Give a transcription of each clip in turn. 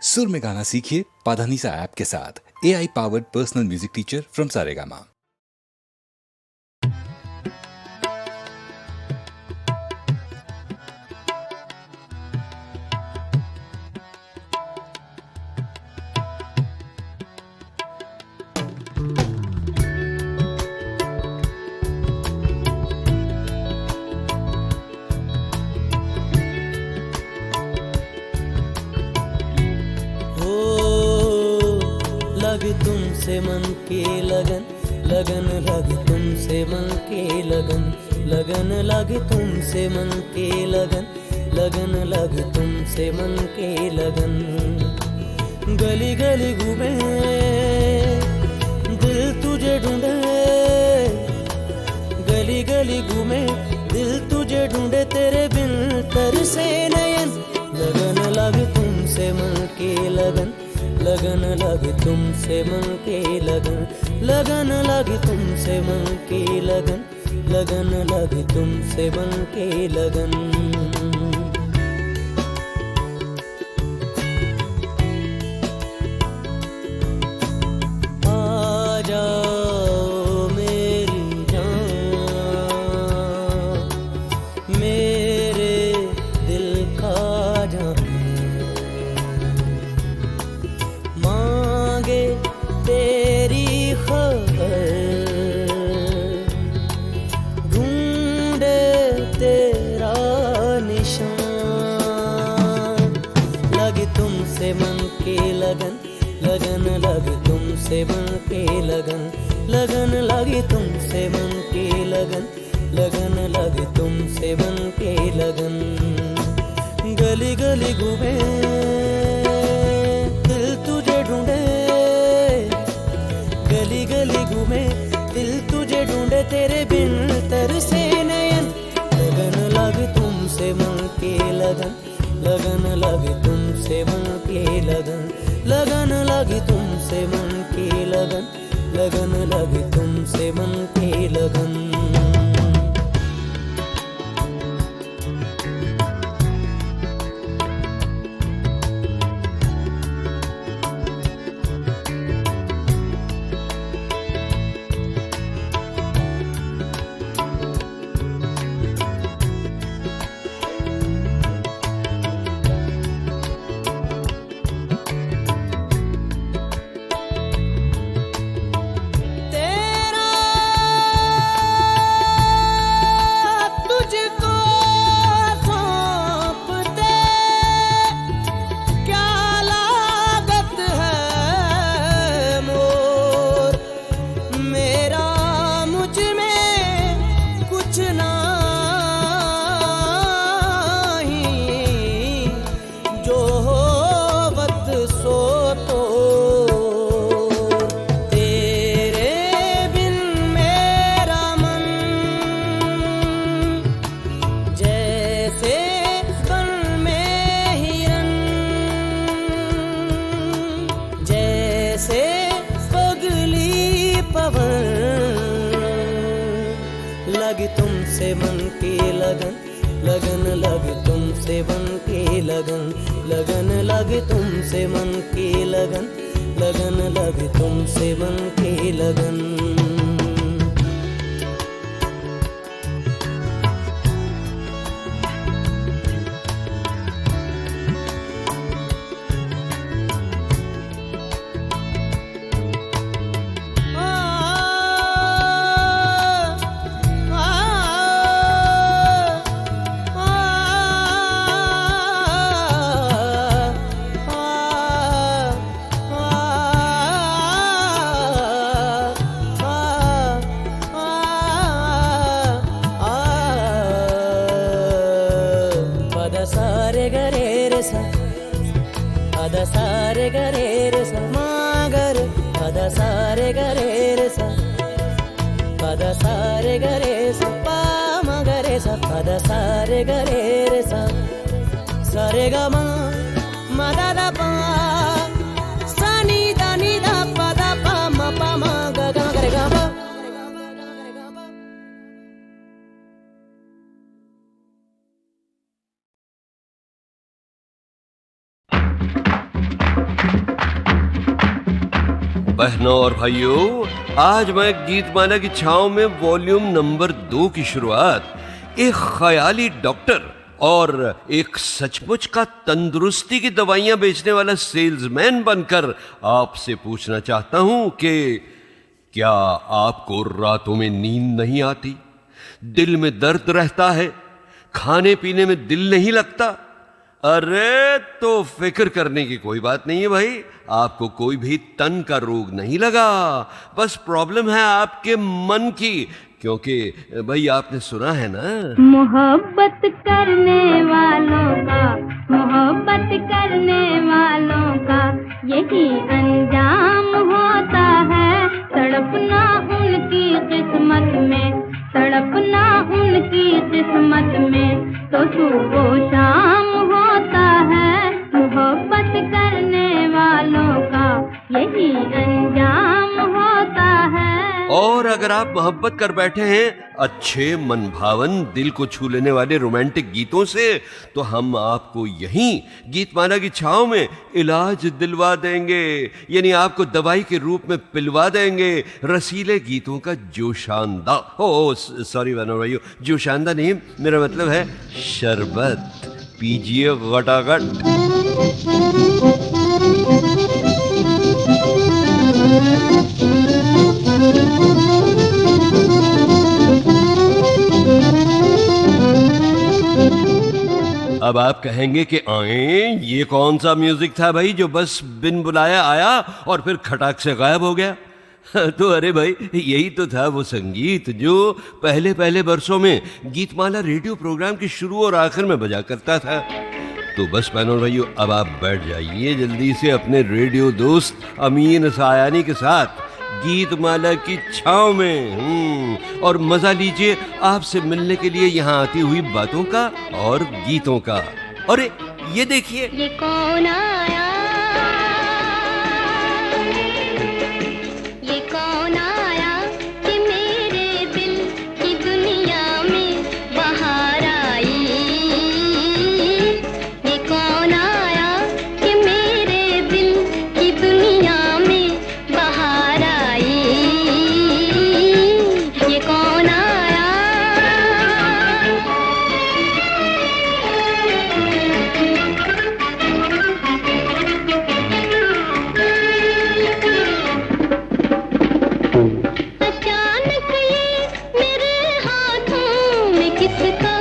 सुर में गाना सीखिए पाधानीसा ऐप के साथ। AI powered personal music teacher from Saregama. लगे तुमसे मन की लगन, लगन लगे तुमसे मन की लगन, लगन लगे तुमसे मन की लगन, लगन लगे तुमसे मन की लगन। गली गली घूमे दिल तुझे ढूंढे, गली गली घूमे दिल तुझे ढूंढे, तेरे बिन तरसे नयन। लगन लगे तुमसे मन की लगन, लगन लगे तुमसे मन की लगन, लगन लगे तुमसे मन की लगन, लगन लगे तुमसे मन की लगन। आ जाओ मेरी जान, मेरे दिल का जान, मांगे तेरी खबर, ढूंढे तेरा निशान। लगे तुमसे मन की लगन, लगन लगे तुमसे मन की लगन, लगन लगे तुमसे मन की लगन, लगन लगे तुमसे मन की लगन। गली गली घूमे ढूंढे, गली गली घूमे दिल तुझे ढूंढे, तेरे बिन तरसे नयन। लगन लगे तुमसे मन की लगन, लगन लगे तुमसे मन की लगन, लगन लगे तुमसे मन की लगन, लगन लगे तुमसे मन की लगन। लगे तुमसे मन की लगन, लगन लगे तुमसे मन की लगन, लगन लगे तुमसे मन की लगन, लगन लगे तुमसे मन की लगन। सारे गरे रे सा, अदा सारे गरे रे सा, मागर अदा सारे गरे रे सा, अदा सारे गरे सा, पा मगरे सा, अदा सारे गरे रे सा, सारे ग मा दा दा पा, सा नी दा पा दा पा म पा म ग ग ग रे ग पा। बहनों और भाइयों, आज मैं गीतमाला की छांव में वॉल्यूम नंबर 2 की शुरुआत एक ख्याली डॉक्टर और एक सचमुच का तंदुरुस्ती की दवाइयां बेचने वाला सेल्समैन बनकर आपसे पूछना चाहता हूं कि क्या आपको रातों में नींद नहीं आती, दिल में दर्द रहता है, खाने पीने में दिल नहीं लगता? अरे तो फिक्र करने की कोई बात नहीं है भाई, आपको कोई भी तन का रोग नहीं लगा, बस प्रॉब्लम है आपके मन की। क्योंकि भाई आपने सुना है ना, मोहब्बत करने वालों का, मोहब्बत करने वालों का यही अंजाम होता है। तड़पना उनकी किस्मत में, तड़पना उनकी किस्मत में तो सुबह शाम होता है। मोहब्बत करने वालों का यही अंजाम होता है। और अगर आप मोहब्बत कर बैठे हैं अच्छे मन भावन दिल को छू लेने वाले रोमांटिक गीतों से, तो हम आपको यहीं गीतमाला की छांव में इलाज दिलवा देंगे, यानी आपको दवाई के रूप में पिलवा देंगे रसीले गीतों का जोशानदा, सॉरी भाइयों, जोशानदा नहीं, मेरा मतलब है शरबत। पीजिए गटागट। अब आप कहेंगे कि आए ये कौन सा म्यूजिक था भाई जो बस बिन बुलाया आया और फिर खटाक से गायब हो गया? तो अरे भाई यही तो था वो संगीत जो पहले पहले बरसों में गीतमाला रेडियो प्रोग्राम की शुरू और आखिर में बजा करता था। तो बस बहनों और भाइयों, अब आप बैठ जाइए जल्दी से अपने रेडियो दोस्त अमीन सायानी के साथ गीतमाला की छांव में, और मजा लीजिए आपसे मिलने के लिए यहाँ आती हुई बातों का और गीतों का। अरे ये देखिए, ये कौन आया, ये कौन आया कि मेरे दिल की दुनिया में बाहर आई। ये कौन आया कि मेरे दिल की दुनिया में बाहर आई। ये कौन आया, अचानक ये मेरे हाथों में किसका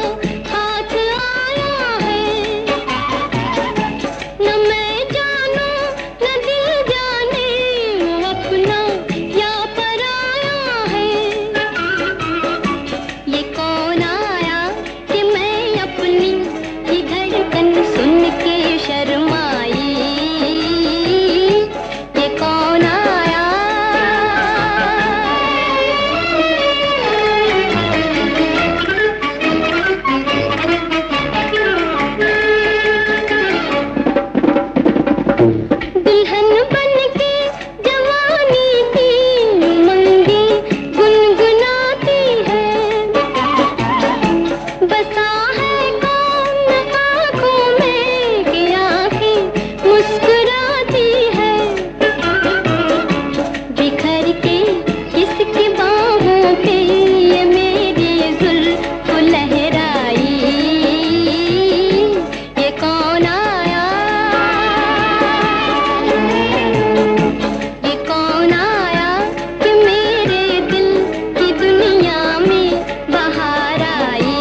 हाथ आया है। न मैं जानूं न दिल जाने वो अपना या पराया है। ये कौन आया कि मैं अपनी ये धड़कन सुन के शर्माई। ये कौन आया, दुल्हन बन के जवानी की उमंगे गुनगुनाती है। बसा है कौन आँखों में कि आँखें मुस्कुराती है। बिखर के किसकी बाहों पे ये मेरी जुल्फ लहराई। ये कौन आया, ये कौन आया कि मेरे दिल की दुनिया में बाहर आई।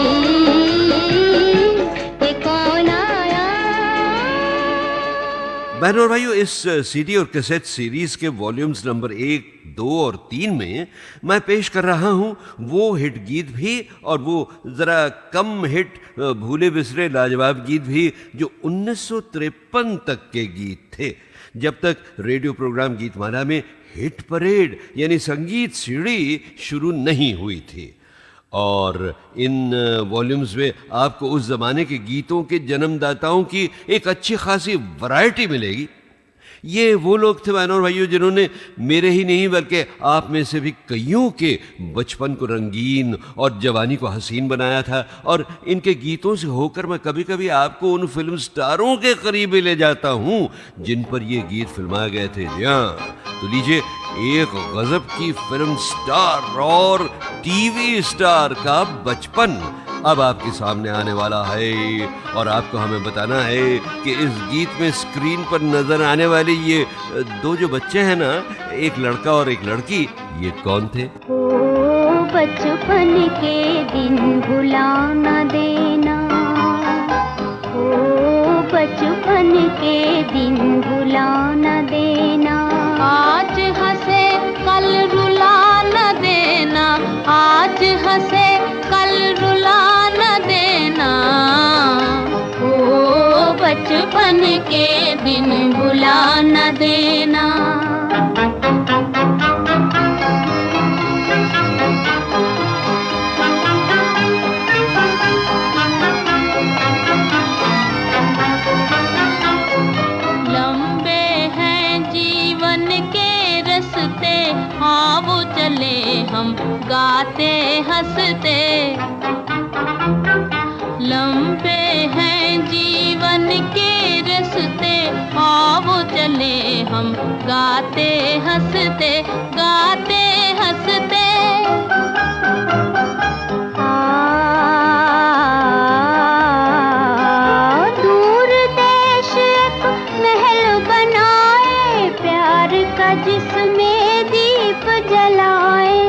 ये कौन आया। बहनों और भाइयों, इस सीडी और कैसेट सीरीज के वॉल्यूम्स नंबर 1, 2 और 3 में मैं पेश कर रहा हूं वो हिट गीत भी और वो जरा कम हिट भूले बिसरे लाजवाब गीत भी जो 1953 तक के गीत थे, जब तक रेडियो प्रोग्राम गीतमाला में हिट परेड यानी संगीत सीढ़ी शुरू नहीं हुई थी। और इन वॉल्यूम्स में आपको उस जमाने के गीतों के जन्मदाताओं की एक अच्छी खासी वैरायटी मिलेगी। ये वो लोग थे बहनों और भाइयों जिन्होंने मेरे ही नहीं बल्कि आप में से भी कईयों के बचपन को रंगीन और जवानी को हसीन बनाया था। और इनके गीतों से होकर मैं कभी कभी आपको उन फिल्म स्टारों के करीब ले जाता हूं जिन पर ये गीत फिल्माए गए थे। जी हाँ, तो लीजिए एक गजब की फिल्म स्टार और टीवी स्टार का बचपन अब आपके सामने आने वाला है और आपको हमें बताना है कि इस गीत में स्क्रीन पर नजर आने वाले ये दो जो बच्चे हैं ना, एक लड़का और एक लड़की, ये कौन थे? ओ बचपन के दिन भुला न देना, ओ बचपन के दिन भुला न देना, आज हंसे कल रुला न देना, आज हंसे कल रुला न देना, ओ बचपन के दिन भुला न देना। लंबे हैं जीवन के रस्ते, हाँ वो चले हम गाते हंसते, लंबे हैं जीवन के रस्ते, हाँ वो चले हम गाते हंसते, गाते हंसते। दूर देश एक महल बनाए, प्यार का जिसमें दीप जलाए,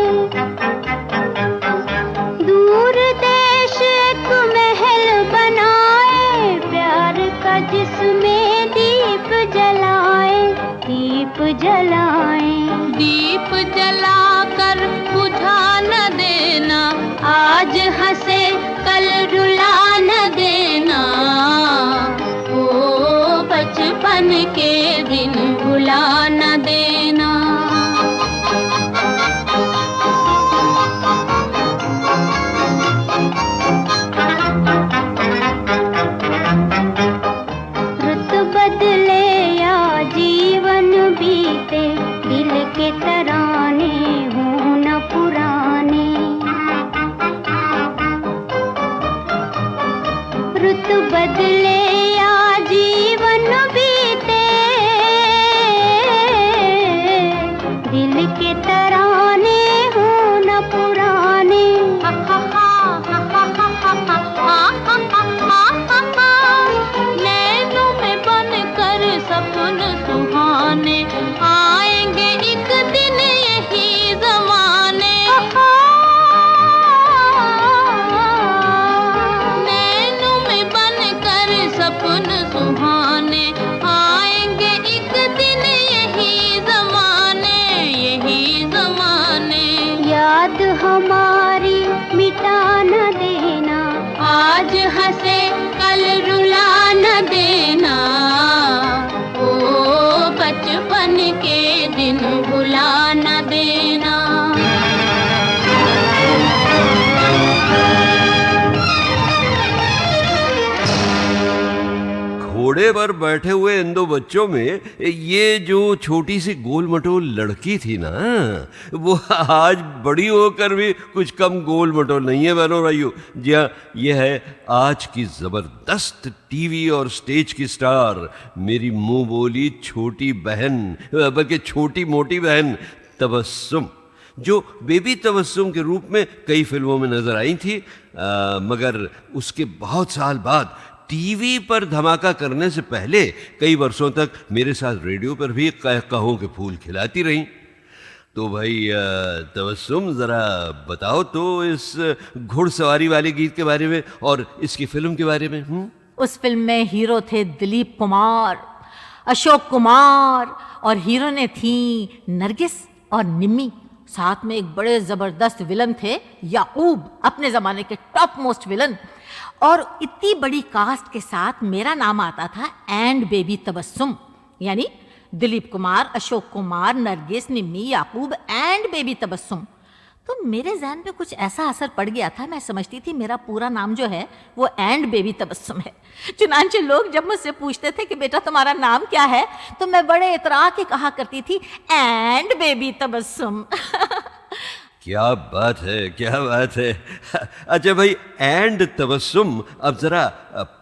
दूर देश एक महल बनाए, प्यार का जिसमें दीप जलाए, दीप जलाए, दीप जलाकर बुझा न देना, आज हंसे कल रुला न देना, ओ बचपन के दिन भुला न देना। रुत बदले या जीवन बीते, दिल के तराने हों न पुराने, रुत बदले या जीवन बीते, दिल के तराने हों न पुराने, नैनों में बनकर सपन सुहाने, आएंगे एक दिन यही जमाने, नैनों में बनकर सपन सुहाने, आएंगे एक दिन यही जमाने, यही जमाने। याद हमारी मिटा न देना, आज हंसे कल रुला न देना, ओ बचपन के दिन भुला न देना। घोड़े पर बैठे हुए इन दो बच्चों में ये जो छोटी सी गोल मटोल लड़की थी ना, वो आज बड़ी होकर भी कुछ कम गोल मटोल नहीं है बहनों भाइयों। जी हाँ, ये है आज की जबरदस्त टीवी और स्टेज की स्टार, मेरी मुंह बोली छोटी बहन, बल्कि छोटी मोटी बहन तबस्सुम, जो बेबी तबस्सुम के रूप में कई फिल्मों में नजर आई थी, मगर उसके बहुत साल बाद टीवी पर धमाका करने से पहले कई वर्षों तक मेरे साथ रेडियो पर भी कहों के फूल खिलाती रहीं। तो भाई तबस्सुम, जरा बताओ तो इस घुड़सवारी वाले गीत के बारे में और इसकी फिल्म के बारे में। उस फिल्म में हीरो थे दिलीप कुमार, अशोक कुमार, और हीरोइनें थी नरगिस और निम्मी। साथ में एक बड़े जबरदस्त विलन थे याकूब, अपने जमाने के टॉप मोस्ट विलन। और इतनी बड़ी कास्ट के साथ मेरा नाम आता था एंड बेबी तबस्सुम, यानी दिलीप कुमार, अशोक कुमार, नरगिस, निम्मी, याकूब एंड बेबी तबस्सुम। तो मेरे जहन पे कुछ ऐसा असर पड़ गया था, मैं समझती थी मेरा पूरा नाम जो है वो एंड बेबी तबस्सुम है। चुनांचे लोग जब मुझसे पूछते थे कि बेटा तुम्हारा नाम क्या है, तो मैं बड़े इतरा के कहा करती थी एंड बेबी तबस्सुम। क्या बात है, क्या बात है। अच्छा भाई, एंड तबस्सुम, अब जरा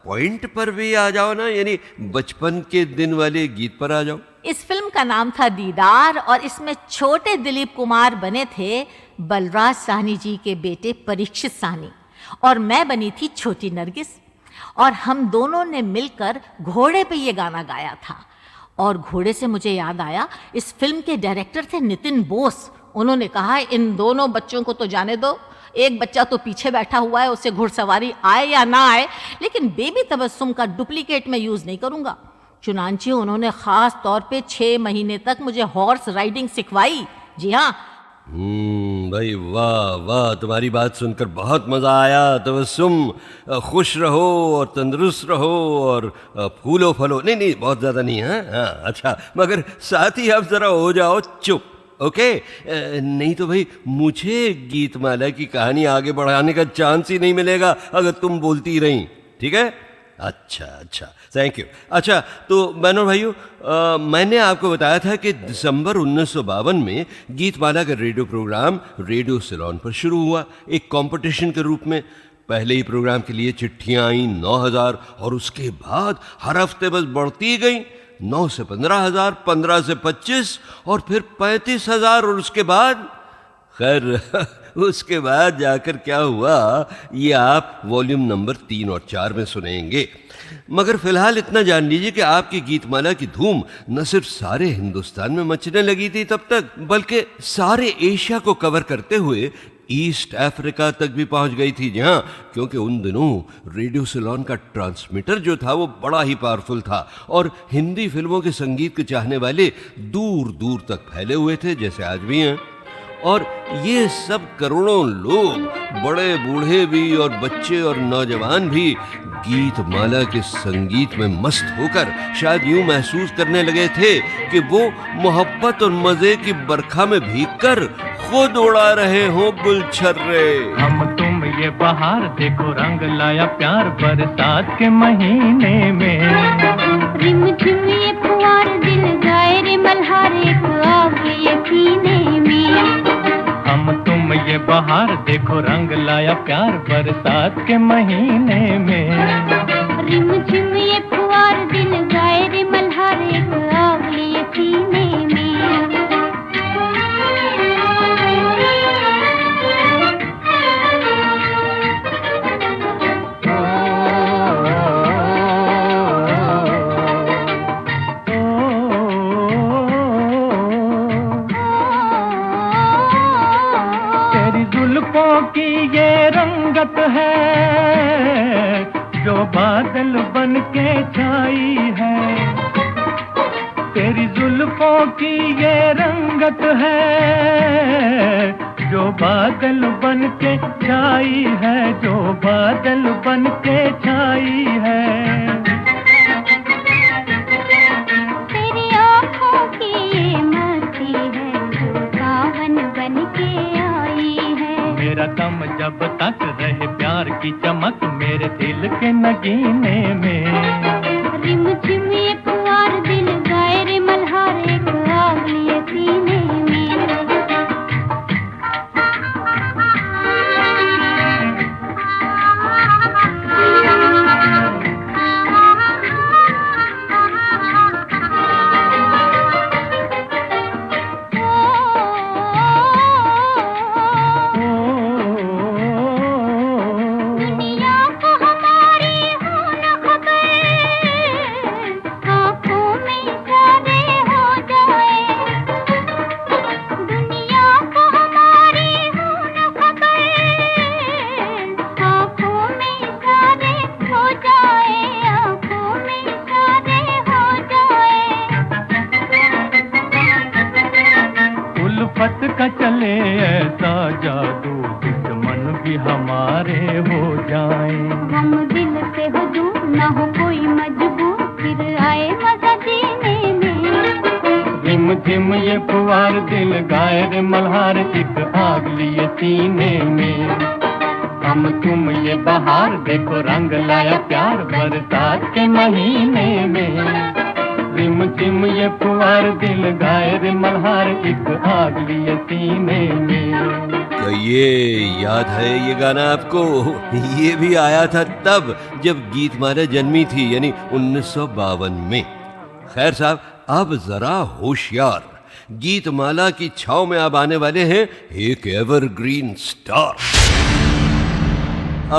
पॉइंट पर भी आ जाओ ना, यानी बचपन के दिन वाले गीत पर आ जाओ। इस फिल्म का नाम था दीदार और इसमें छोटे दिलीप कुमार बने थे बलराज साहनी जी के बेटे परीक्षित साहनी और मैं बनी थी छोटी नरगिस, और हम दोनों ने मिलकर घोड़े पे ये गाना गाया था। और घोड़े से मुझे याद आया, इस फिल्म के डायरेक्टर थे नितिन बोस। उन्होंने कहा इन दोनों बच्चों को तो जाने दो, एक बच्चा तो पीछे बैठा हुआ है, उससे घुड़सवारी आए या ना आए, लेकिन बेबी तबस्सुम का डुप्लीकेट मैं यूज़ नहीं करूँगा। चुनांचे उन्होंने ख़ास तौर पे 6 महीने तक मुझे हॉर्स राइडिंग सिखवाई। जी हाँ। भाई वाह वाह, तुम्हारी बात सुनकर बहुत मज़ा आया। तबस्सुम, खुश रहो और तंदुरुस्त रहो और फूलो फलो। नहीं नहीं, बहुत ज़्यादा नहीं है। हाँ अच्छा, मगर साथ ही आप ज़रा हो जाओ चुप, ओके? नहीं तो भाई मुझे गीतमाला की कहानी आगे बढ़ाने का चांस ही नहीं मिलेगा अगर तुम बोलती रही, ठीक है? अच्छा अच्छा, थैंक यू। अच्छा तो बहनों भाइयों, मैंने आपको बताया था कि दिसंबर 1952 में गीतमाला का रेडियो प्रोग्राम रेडियो सिलोन पर शुरू हुआ, एक कंपटीशन के रूप में। पहले ही प्रोग्राम के लिए चिट्ठियाँ आईं 9,000 और उसके बाद हर हफ्ते बस बढ़ती गई। 9 से 15,000, 15 से 25 और फिर 35,000 और उसके बाद खैर उसके बाद जाकर क्या हुआ ये आप वॉल्यूम नंबर 3 और 4 में सुनेंगे। मगर फिलहाल इतना जान लीजिए कि आपकी गीतमाला की धूम न सिर्फ सारे हिंदुस्तान में मचने लगी थी तब तक, बल्कि सारे एशिया को कवर करते हुए ईस्ट अफ्रीका तक भी पहुंच गई थी। जी हाँ, क्योंकि उन दिनों रेडियो सिलोन का ट्रांसमीटर जो था वो बड़ा ही पावरफुल था और हिंदी फिल्मों के संगीत के चाहने वाले दूर दूर तक फैले हुए थे, जैसे आज भी हैं। और ये सब करोड़ों लोग, बड़े बूढ़े भी और बच्चे और नौजवान भी गीतमाला के संगीत में मस्त होकर शायद यूं महसूस करने लगे थे कि वो मोहब्बत और मजे की बरखा में भीगकर खुद उड़ा रहे हों गुलछर्रे। हम तुम ये बहार देखो रंग लाया प्यार बरसात के महीने में। रिम झिम ये फुहार दिल गाए रे मल्हार एक आग ये सीने में। हम तुम ये बहार देखो रंग लाया प्यार बरसात के महीने में। रिम झिम ये फुहार दिल गाए रे मल्हार एक आग ये सीने में। की ये रंगत है जो बादल बन के छाई है। तेरी जुल्फों की ये रंगत है जो बादल बन के छाई है, जो बादल बन के छाई है। तेरी आँखों की ये मस्ती है जो सावन बन के आई है। मेरा दम जब तक रहे प्यार की चमक मेरे दिल के नगीने में। रिम झिम ये फुहार दिल गाए रे मल्हार एक आग ये सीने में। का चले ऐसा जादू दुश्मन भी हमारे हो जाए। हम दिल से हो दूर न हो कोई मजबूर फिर आए मजा जीने में। रिम रिम झिम ये फुहार दिल गाए रे मल्हार, एक आग लिए सीने में। हम तुम ये बहार देखो रंग लाया प्यार बरसात के महीने में। रिम झिम ये फुहार दिल गाए रे मल्हार, एक आग लिए सीने में। तो ये याद है ये गाना आपको? ये भी आया था तब जब गीतमाला जन्मी थी, यानी 1952 में। खैर साहब, अब जरा होशियार, गीतमाला की छाव में अब आने वाले हैं एक एवरग्रीन स्टार।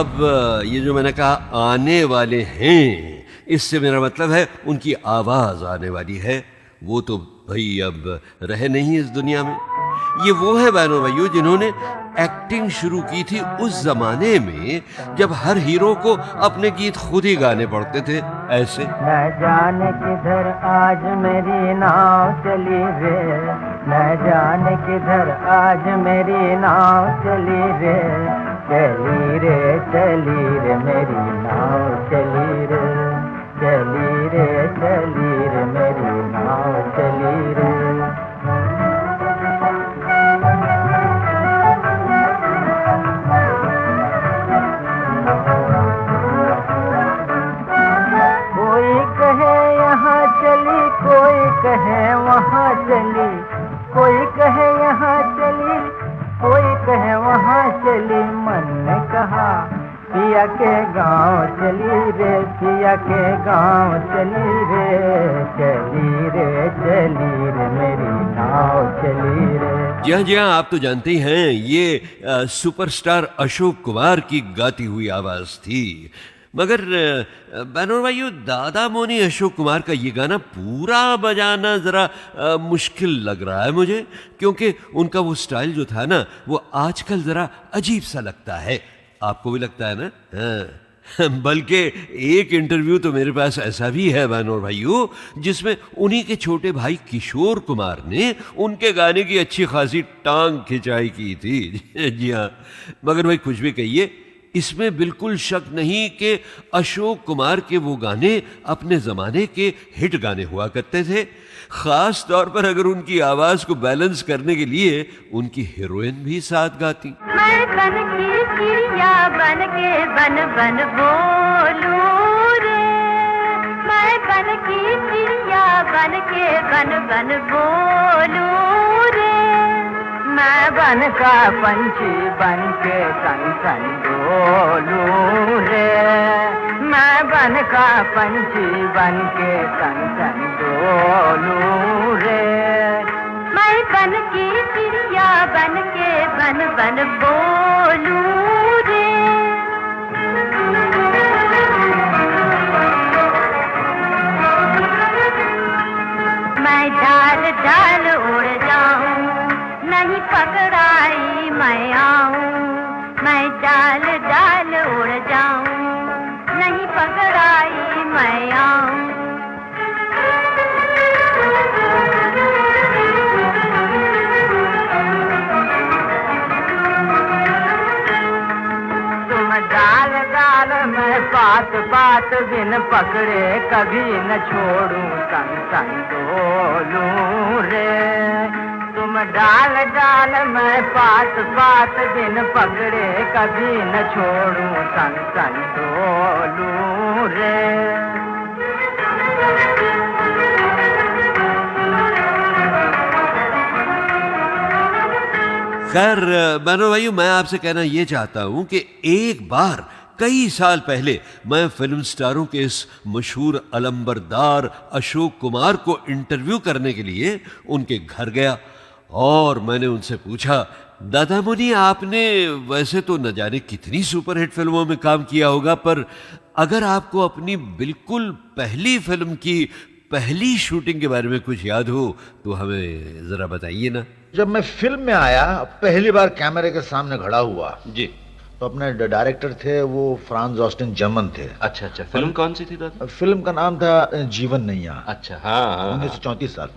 अब ये जो मैंने कहा आने वाले हैं, इससे मेरा मतलब है उनकी आवाज आने वाली है। वो तो भाई अब रहे नहीं इस दुनिया में। ये वो है बहनों भाइयों जिन्होंने एक्टिंग शुरू की थी उस जमाने में जब हर हीरो को अपने गीत खुद ही गाने पड़ते थे, ऐसे। न जाने किधर आज मेरी नाव चली रे, न जाने किधर आज मेरी नाव चली रे, चली रे मेरी नाव चली रे, चली रे मेरी नाव चली रे। कोई कहे वहाँ चली, कोई कहे यहाँ चली, कोई कहे वहाँ चली। मन ने कहा पिया के गाँव चली रे, पिया के गाँव चली रे, चली रे मेरी नाव चली रे। जी हाँ जी हाँ, आप तो जानते ही हैं ये सुपरस्टार अशोक कुमार की गाती हुई आवाज थी। मगर बहनों भाइयों, दादा मोनी अशोक कुमार का ये गाना पूरा बजाना ज़रा मुश्किल लग रहा है मुझे, क्योंकि उनका वो स्टाइल जो था ना, वो आजकल ज़रा अजीब सा लगता है। आपको भी लगता है ना? हाँ। बल्कि एक इंटरव्यू तो मेरे पास ऐसा भी है बहनों भाइयों, जिसमें उन्हीं के छोटे भाई किशोर कुमार ने उनके गाने की अच्छी खासी टांग खिंचाई की थी। जी हाँ, मगर भाई कुछ भी कहिए, इसमें बिल्कुल शक नहीं कि अशोक कुमार के वो गाने अपने ज़माने के हिट गाने हुआ करते थे। ख़ास तौर पर अगर उनकी आवाज़ को बैलेंस करने के लिए उनकी हीरोइन भी साथ गाती। मैं बन की चिड़िया बन के बन बन बोलूं रे, मैं बन की चिड़िया बन के बन बन बोलूं रे, मैं बन का पंछी बन के सन सन डोलूं रे, मैं बन का पंछी बन के सन सन डोलूं रे, मैं बन की चिड़िया बन के बन बन बोलूं रे। मैं डाल डाल उड़ जाऊं, नहीं पकड़ाई मैं आऊं, मैं डाल डाल उड़ जाऊं, नहीं पकड़ाई मैं आऊं। तुम डाल डाल मैं बात बात बिन पकड़े कभी न छोड़ूं, सन सन डोलूं रे। तुम डाल डाल मैं पात पात बिन पकड़े कभी न छोड़ूं, सन सन डोलूं रे। खैर बहनों भाइयों, मैं आपसे कहना ये चाहता हूं कि एक बार कई साल पहले मैं फिल्म स्टारों के इस मशहूर अलंबरदार अशोक कुमार को इंटरव्यू करने के लिए उनके घर गया और मैंने उनसे पूछा, दादा मुनि आपने वैसे तो न जाने कितनी सुपरहिट फिल्मों में काम किया होगा, पर अगर आपको अपनी बिल्कुल पहली फिल्म की पहली शूटिंग के बारे में कुछ याद हो तो हमें जरा बताइए ना। जब मैं फिल्म में आया, पहली बार कैमरे के सामने खड़ा हुआ जी, तो अपने डायरेक्टर थे वो फ्रांस ऑस्टिन जर्मन थे। अच्छा अच्छा, फिल्म कौन सी थी दादा? फिल्म का नाम था जीवन नैया। अच्छा हाँ, 1934 साल।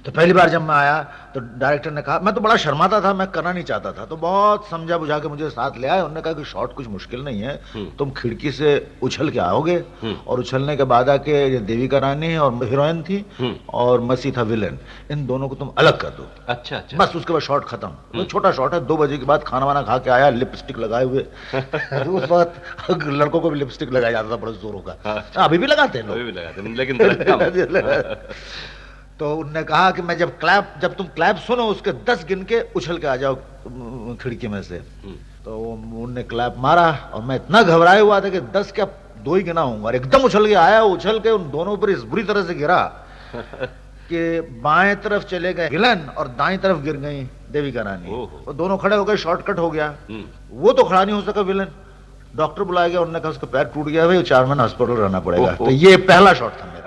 तो पहली बार जब मैं आया तो डायरेक्टर ने कहा, मैं तो बड़ा शर्माता था, मैं करना नहीं चाहता था, तो बहुत समझा बुझा के मुझे साथ ले आए। उन्होंने कहा कि शॉट कुछ मुश्किल नहीं है, तुम खिड़की से उछल के आओगे और उछलने के बाद आके ये देविका रानी और हीरोइन थी और मसी था विलेन, इन दोनों को तुम अलग कर दो। अच्छा अच्छा। बस उसके बाद शॉट खत्म। वो छोटा शॉट है, 2 बजे के बाद खाना वाना खा के आया, लिपस्टिक लगाए हुए उस वक्त लड़कों को भी लिपस्टिक लगाया जाता था बड़े जोरों का, अभी भी लगाते हैं अभी भी लोग। लगाते हैं, लेकिन तो उनने कहा कि मैं जब तुम क्लैप सुनो उसके 10 गिन के उछल के आ जाओ खिड़की में से। तो उनने क्लैप मारा और मैं इतना घबराया हुआ था कि 10 क्या 2 ही गिना हूँ, और एकदम उछल के आया, उछल के उन दोनों पर इस बुरी तरह से गिरा कि बाएं तरफ चले गए विलन और दाएं तरफ गिर गई देविका रानी। और दोनों खड़े हो गए, शॉर्टकट हो गया। वो तो खड़ा नहीं हो सका विलन, डॉक्टर बुलाया गया, उन्होंने कहा उसका पैर टूट गया भाई, 4 महीने हॉस्पिटल रहना पड़ेगा। तो ये पहला शॉट था मेरा।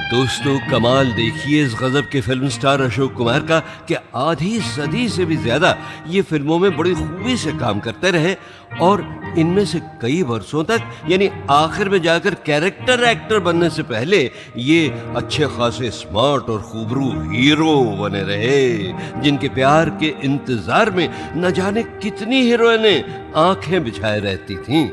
दोस्तों, कमाल देखिए इस गजब के फिल्म स्टार अशोक कुमार का कि आधी सदी से भी ज्यादा ये फिल्मों में बड़ी खूबी से काम करते रहे और इनमें से कई वर्षों तक, यानी आखिर में जाकर कैरेक्टर एक्टर बनने से पहले ये अच्छे खासे स्मार्ट और खूबरू हीरो बने रहे, जिनके प्यार के इंतजार में न जाने कितनी हीरोइनें आंखें बिछाए रहती थीं।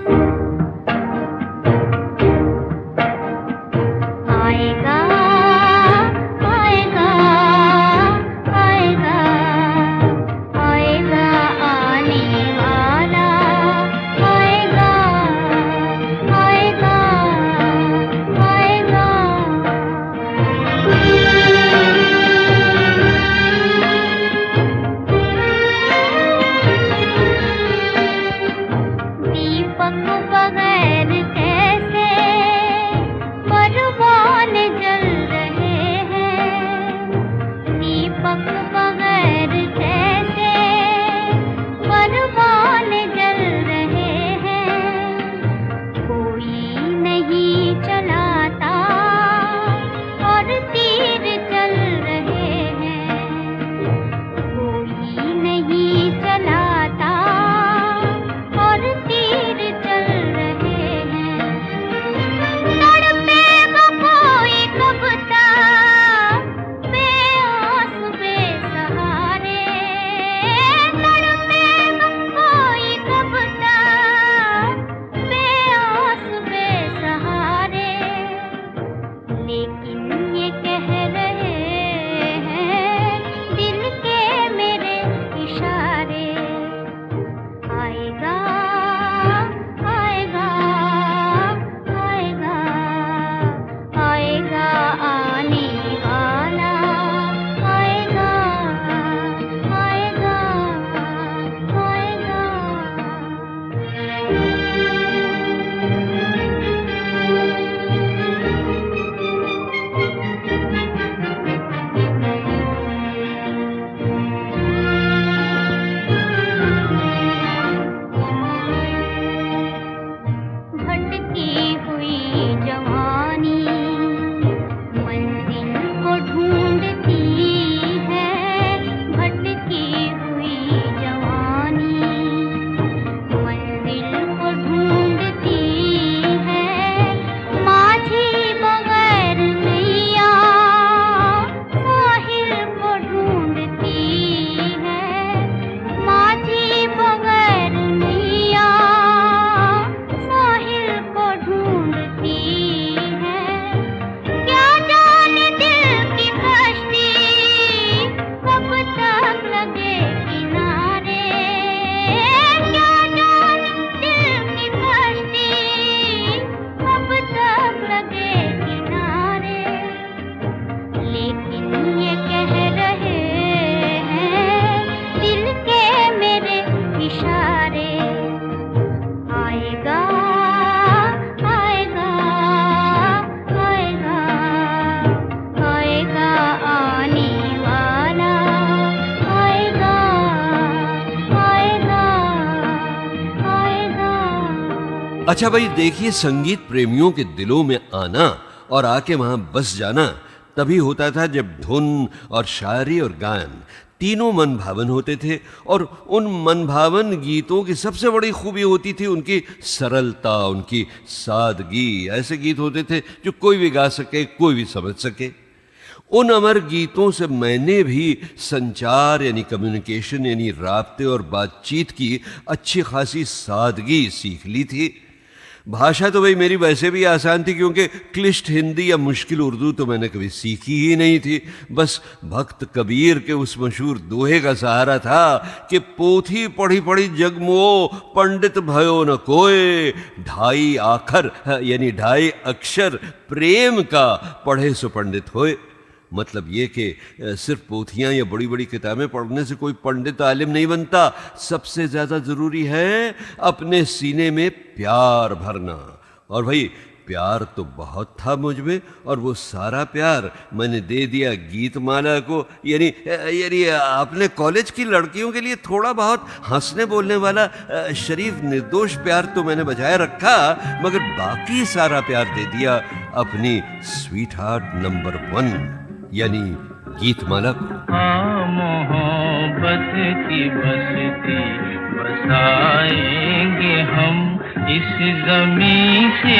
अच्छा भाई देखिए, संगीत प्रेमियों के दिलों में आना और आके वहां बस जाना तभी होता था जब धुन और शायरी और गायन तीनों मनभावन होते थे और उन मनभावन गीतों की सबसे बड़ी खूबी होती थी उनकी सरलता, उनकी सादगी। ऐसे गीत होते थे जो कोई भी गा सके, कोई भी समझ सके। उन अमर गीतों से मैंने भी संचार यानी कम्युनिकेशन यानी राब्ते और बातचीत की अच्छी खासी सादगी सीख ली थी। भाषा तो भाई मेरी वैसे भी आसान थी, क्योंकि क्लिष्ट हिंदी या मुश्किल उर्दू तो मैंने कभी सीखी ही नहीं थी। बस भक्त कबीर के उस मशहूर दोहे का सहारा था कि पोथी पढ़ी पढ़ी जग मोह, पंडित भयो न कोय, ढाई आखर यानी ढाई अक्षर प्रेम का, पढ़े सो पंडित होए। मतलब ये कि सिर्फ पोथियाँ या बड़ी बड़ी किताबें पढ़ने से कोई पंडित आलिम नहीं बनता। सबसे ज़्यादा ज़रूरी है अपने सीने में प्यार भरना। और भाई प्यार तो बहुत था मुझ में, और वो सारा प्यार मैंने दे दिया गीतमाला को। यानी अपने कॉलेज की लड़कियों के लिए थोड़ा बहुत हंसने बोलने वाला शरीफ निर्दोष प्यार तो मैंने बचाए रखा, मगर बाकी सारा प्यार दे दिया अपनी स्वीट हार्ट नंबर 1 यानी गीतमाला को। मोहब्बत की बस्ती बसाएंगे हम इस जमीन से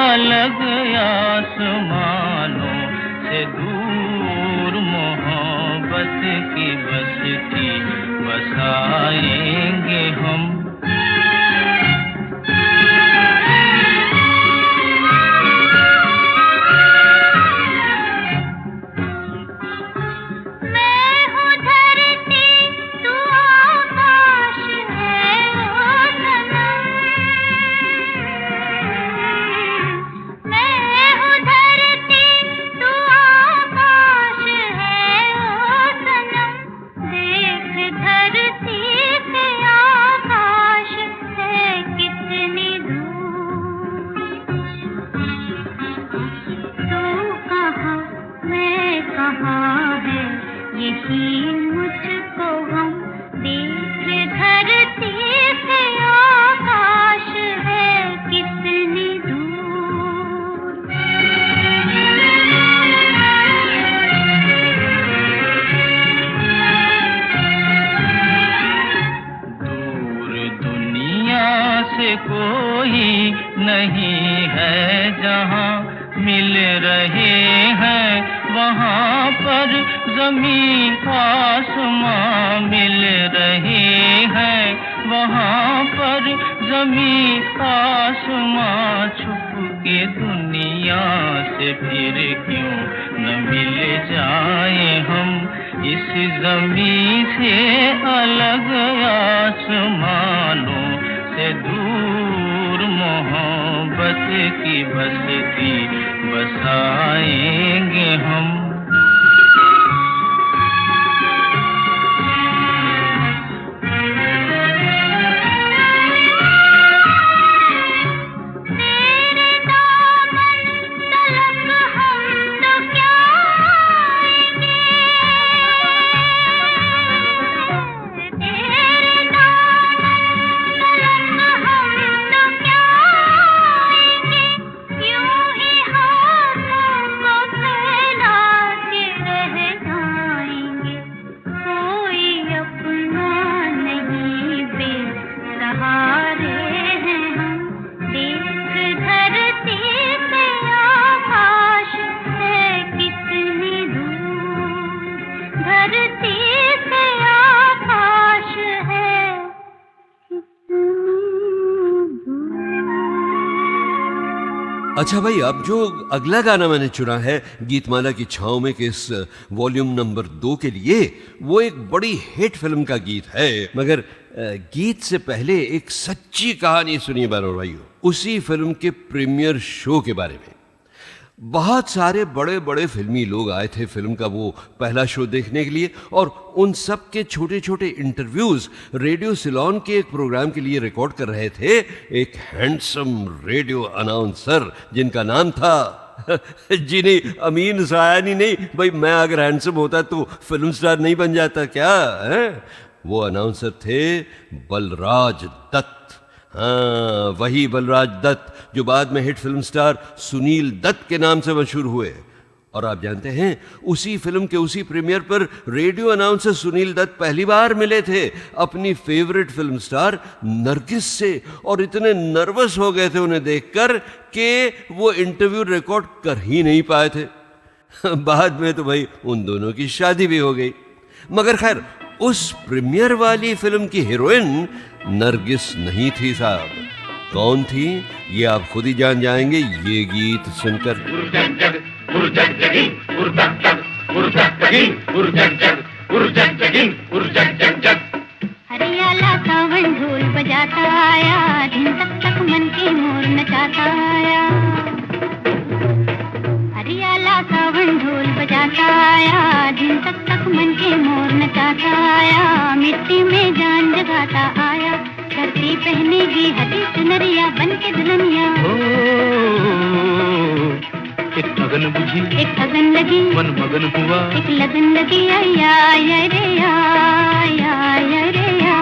अलग, आसमानों से दूर। मोहब्बत की बस्ती बसाएंगे हम। कोई नहीं है जहाँ मिल रहे हैं वहाँ पर ज़मीन आसमां मिल रहे हैं वहाँ पर ज़मीन आसमां। छुप के दुनिया से फिर क्यों न मिल जाए हम इस ज़मीन से अलग, आसमानों से दूर। मोहब्बत की बस्ती बसाएंगे हम। अच्छा भाई, अब जो अगला गाना मैंने चुना है गीतमाला की छाँव में के इस वॉल्यूम नंबर 2 के लिए, वो एक बड़ी हिट फिल्म का गीत है। मगर गीत से पहले एक सच्ची कहानी सुनिए बानर भाइयों, उसी फिल्म के प्रीमियर शो के बारे में। बहुत सारे बड़े बड़े फिल्मी लोग आए थे फिल्म का वो पहला शो देखने के लिए, और उन सब के छोटे छोटे इंटरव्यूज रेडियो सिलोन के एक प्रोग्राम के लिए रिकॉर्ड कर रहे थे एक हैंडसम रेडियो अनाउंसर जिनका नाम था जी नहीं, अमीन सायानी नहीं भाई, मैं अगर हैंडसम होता तो फिल्म स्टार नहीं बन जाता क्या है? वो अनाउंसर थे बलराज दत्त। हाँ, वही बलराज दत्त जो बाद में hit film star Sunil Dutt के नाम से मशहूर हुए। और आप जानते हैं, उसी फिल्म के उसी प्रीमियर पर रेडियो अनाउंसर सुनील दत्त पहली बार मिले थे अपनी फेवरेट फिल्म स्टार नरगिस से, और इतने नर्वस हो गए थे उन्हें देखकर कि वो इंटरव्यू रिकॉर्ड कर ही नहीं पाए थे। बाद में तो भाई उन दोनों की शादी भी हो गई। मगर खैर, उस प्रीमियर वाली फिल्म की हीरोइन नरगिस नहीं थी साहब। कौन थी ये आप खुद ही जान जाएंगे ये गीत सुनकर। हरियाला सावन ढोल बजाता आया, दिन तक तक मन के मोर नचाता आया। हरियाला सावन ढोल बजाता आया, दिन तक तक मन के मोर नचाता आया। मिट्टी में जान जगाता आया, धरती पहनेगी हरी चुनरिया बन के दुल्हनिया। एक अगन बुझी, एक अगन लगी, मन मगन हुआ, एक लगन लगी, आया आया रे आया आया रे आ।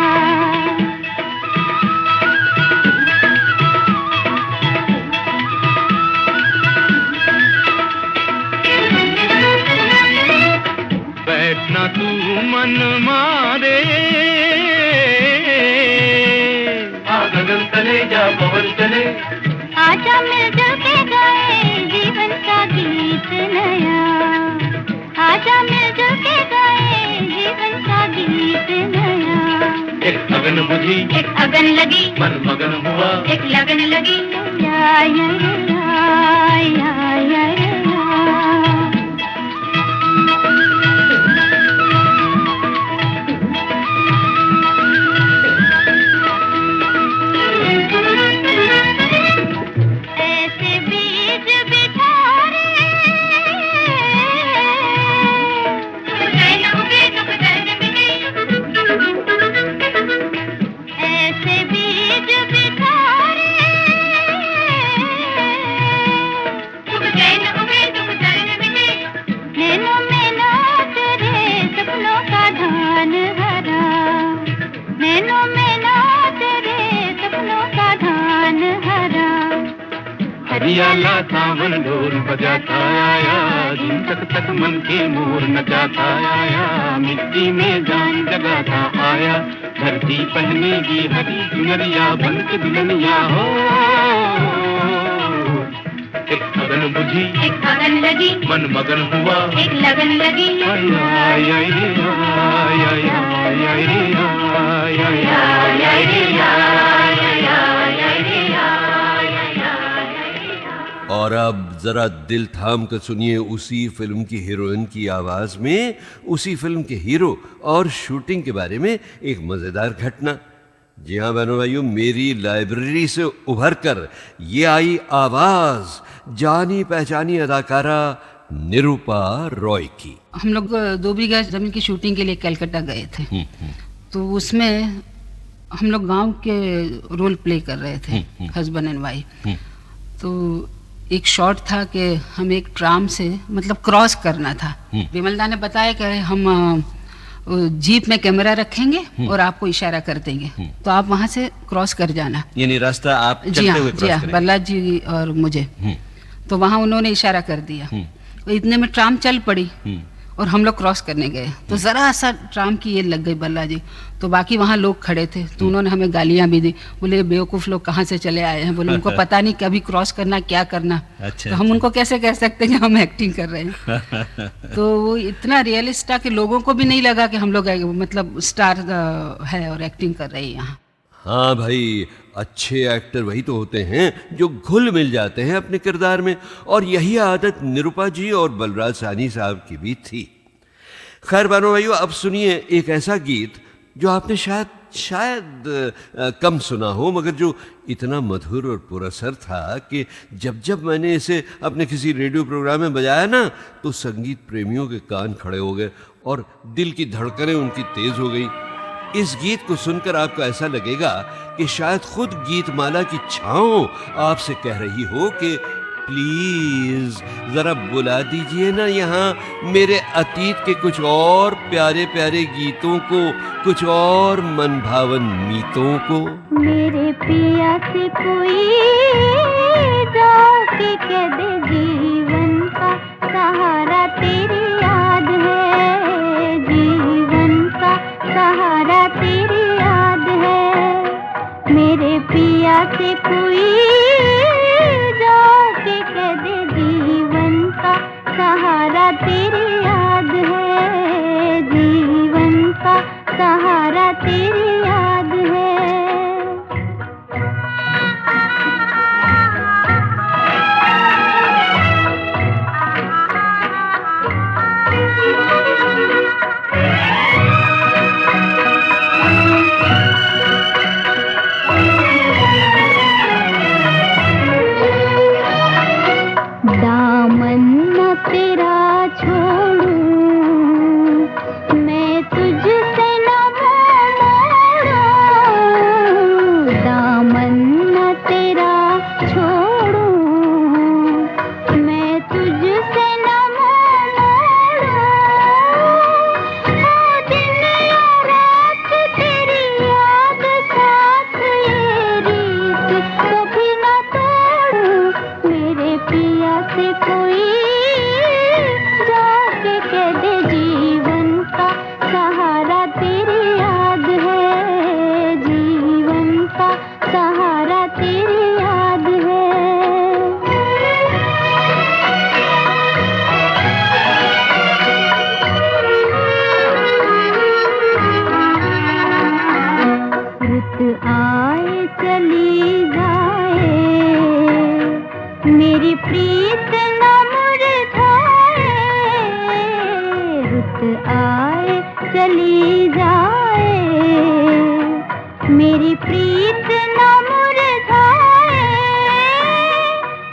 बैठना तू मन मारे, गगन तले जा पवन चले, आजा मिलजुल के गाए जीवन का गीत नया। आजा मिलजुल के गाए जीवन का गीत नया। एक अगन बुझी, एक अगन लगी, मन मगन हुआ, एक लगन लगी, या या या या या या। हरियाला सावन ढोल बजाता आया, दिन तक तक मन के मोर नचाता आया। मिट्टी में जान जगाता आया, धरती पहनेगी हरी चुनरिया बन के दुल्हनिया हो। एक अगन बुझी, एक अगन लगी, मन मगन हुआ, एक लगन लगी, आया आया रे आया आया आया रे आया आया आया रे आया आया रे। और अब जरा दिल थाम कर सुनिए उसी फिल्म की हीरोइन की आवाज में उसी फिल्म के हीरो और शूटिंग के बारे में एक मजेदार घटना। जी हाँ बहनों भाइयों, मेरी लाइब्रेरी से उभर कर ये आई आवाज जानी पहचानी अदाकारा निरूपा रॉय की। हम लोग 2 बीघा जमीन की शूटिंग के लिए कलकत्ता गए थे। तो उसमें हम लोग गांव के रोल प्ले कर रहे थे, हस्बैंड एंड वाइफ। तो एक शॉट था कि हम एक ट्राम से मतलब क्रॉस करना था। विमलदा ने बताया कि हम जीप में कैमरा रखेंगे और आपको इशारा कर देंगे, तो आप वहां से क्रॉस कर जाना। यानी रास्ता आप चलते हुए क्रॉस करेंगे। बल्ला जी और मुझे। तो वहां उन्होंने इशारा कर दिया। तो इतने में ट्राम चल पड़ी और हम लोग क्रॉस करने गए। तो जरा सा ट्राम की ये लग गई बल्ला जी। तो बाकी वहाँ लोग खड़े थे, तो उन्होंने हमें गालियाँ भी दी। बोले बेवकूफ़ लोग कहाँ से चले आए हैं, बोले उनको पता नहीं कभी क्रॉस करना क्या करना। अच्छा, तो हम उनको कैसे कह सकते हैं कि हम एक्टिंग कर रहे हैं। तो वो इतना रियलिस्ट था कि लोगों को भी नहीं लगा कि हम लोग मतलब स्टार है और एक्टिंग कर रहे हैं यहाँ। हाँ भाई, अच्छे एक्टर वही तो होते हैं जो घुल मिल जाते हैं अपने किरदार में, और यही आदत निरूपा जी और बलराज साहनी साहब की भी थी। खैर बानो भाइयों, अब सुनिए एक ऐसा गीत जो आपने शायद कम सुना हो, मगर जो इतना मधुर और पुरअसर था कि जब जब मैंने इसे अपने किसी रेडियो प्रोग्राम में बजाया ना, तो संगीत प्रेमियों के कान खड़े हो गए और दिल की धड़कनें उनकी तेज हो गई। इस गीत को सुनकर आपको ऐसा लगेगा कि शायद खुद गीतमाला की छाँव आपसे कह रही हो कि प्लीज जरा बुला दीजिए ना यहाँ मेरे अतीत के कुछ और प्यारे प्यारे गीतों को, कुछ और मन भावन मीतों को। मेरे पिया से कोई जाके कह दे जीवन का सहारा तेरी याद है, जीवन का सहारा तेरी याद है। मेरे पिया से कोई जाके कह दे, जीवन का सहारा तेरी याद है, जीवन का सहारा तेरी याद है। दामन न तेरा छोड़ूं, मैं तुझसे न मोड़ूं। दामन न तेरा छोड़ूं, मैं तुझसे न मोड़ूं। ओ दिन या रात तेरी याद साथ, ये रीत कभी न तोड़ूं। मेरे पिया से कोई जाके कह दे, जीवन का सहारा तेरी याद है, जीवन का सहारा तेरी याद है। रुत आए चली जाए, मेरी प्रीत न मुरझाए। रुत आए चली जाए, मेरी प्रीत न मुरझाए।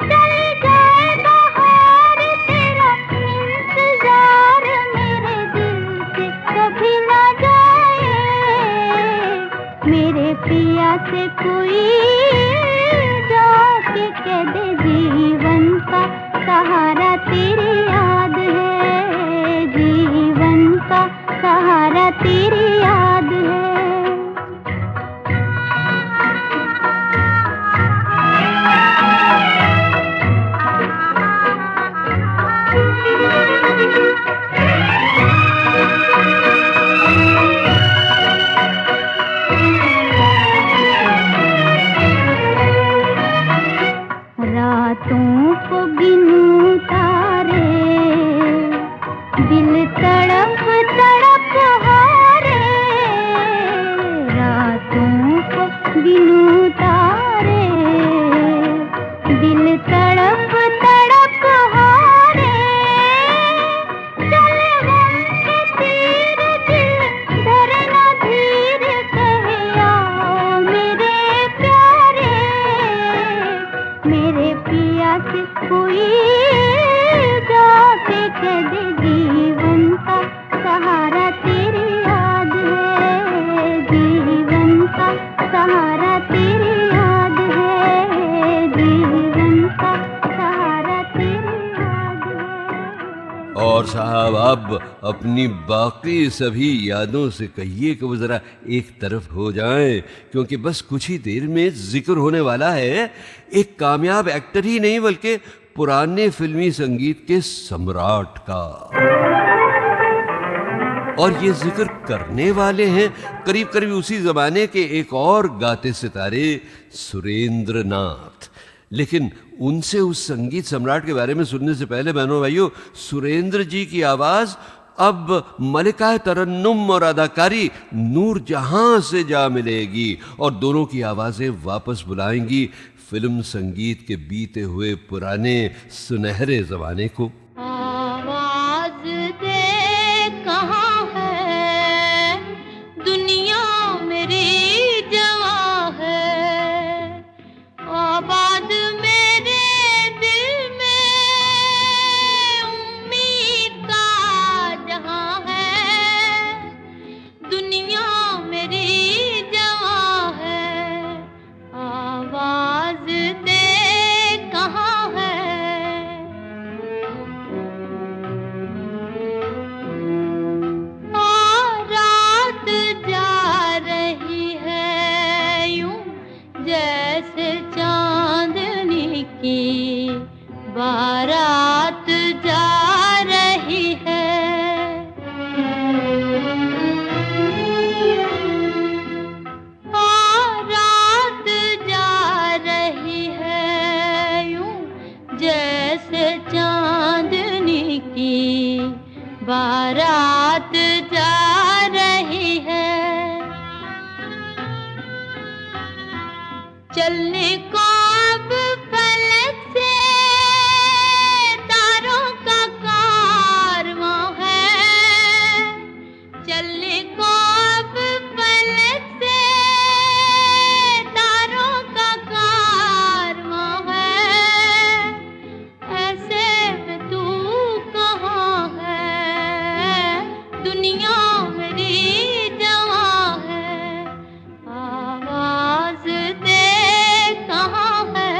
चल जाए बहार तेरा इंतजार, मेरे दिल से कभी न जाए। मेरे पिया से कोई जाके कह दे, जीवन का सहारा तेरी याद है, जीवन का सहारा तेरी याद है। रातों को गिनूं तारे, दिल तड़प तड़प हारे। रातों को गिनूं तारे, दिल तड़प तड़प हारे। चल गम के तीर दिल धरना धीर, कहे आओ मेरे प्यारे। मेरे पिया से कोई जाके कह दे, जीवन का सहारा तेरी याद है, जीवन का सहारा तेरी याद है, जीवन का सहारा तेरी याद है। और साहब अब अपनी बाकी सभी यादों से कहिए कि वो जरा एक तरफ हो जाएं, क्योंकि बस कुछ ही देर में जिक्र होने वाला है एक कामयाब एक्टर ही नहीं बल्कि पुराने फिल्मी संगीत के सम्राट का। और ये जिक्र करने वाले हैं करीब करीब उसी जमाने के एक और गाते सितारे सुरेंद्र नाथ। लेकिन उनसे उस संगीत सम्राट के बारे में सुनने से पहले बहनों भाइयों, सुरेंद्र जी की आवाज अब मलिका तरन्नुम और अदाकारी नूरजहां से जा मिलेगी, और दोनों की आवाजें वापस बुलाएंगी फिल्म संगीत के बीते हुए पुराने सुनहरे जमाने को। आवाज दे कहाँ है, दुनिया मेरी जवां है। आबाद मेरे दिल में उम्मीद का जहां है, दुनिया मेरी जवां है। आवाज दे कहाँ है, बारात जा रही है, चलने को अब फलक से तारों का कारवां है, चलने को अब फलक से तारों का कारवां है, ऐसे में तू कहाँ है, दुनिया मेरी जवां है, आवाज दे कहाँ है।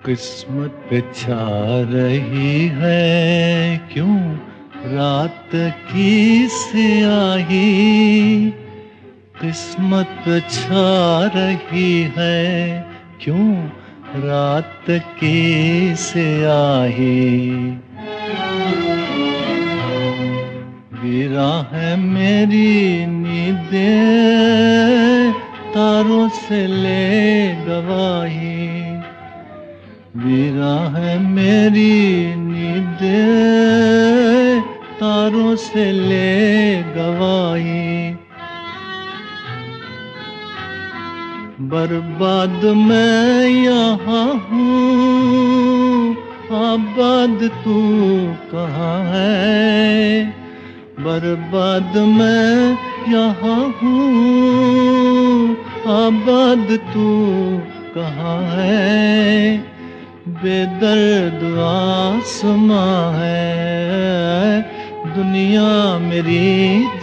किस्मत पे छा रही है क्यों रात की स्याही, किस्मत पे छा रही है क्यों रात की स्याही, गिरा है मेरी नींदें तारों से ले गवाही, गिरा है मेरी नींदें तारों से ले गवाही, बर्बाद मैं यहाँ हूँ आबाद तू कहाँ है, बर्बाद मैं यहाँ हूँ आबाद तू कहाँ है, बेदर्द आसमां है दुनिया मेरी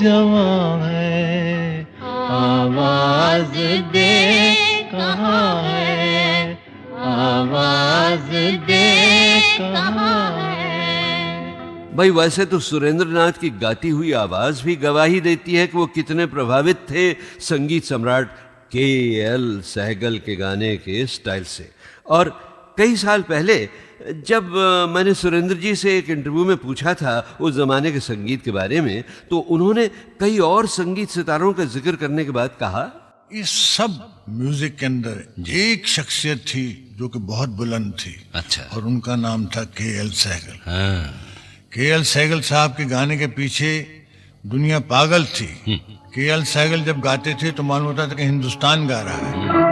जवां है, आवाज दे कहाँ है, आवाज दे कहाँ है। भाई वैसे तो सुरेंद्रनाथ की गाती हुई आवाज भी गवाही देती है कि वो कितने प्रभावित थे संगीत सम्राट के.एल. सहगल के गाने के स्टाइल से। और कई साल पहले जब मैंने सुरेंद्र जी से एक इंटरव्यू में पूछा था उस जमाने के संगीत के बारे में, तो उन्होंने कई और संगीत सितारों का जिक्र करने के बाद कहा, इस सब म्यूजिक के अंदर एक शख्सियत थी जो कि बहुत बुलंद थी। अच्छा। और उनका नाम था के.एल. सहगल। के.एल. सहगल साहब के गाने के पीछे दुनिया पागल थी। के.एल. सहगल जब गाते थे तो मालूम होता था कि हिंदुस्तान गा रहा है।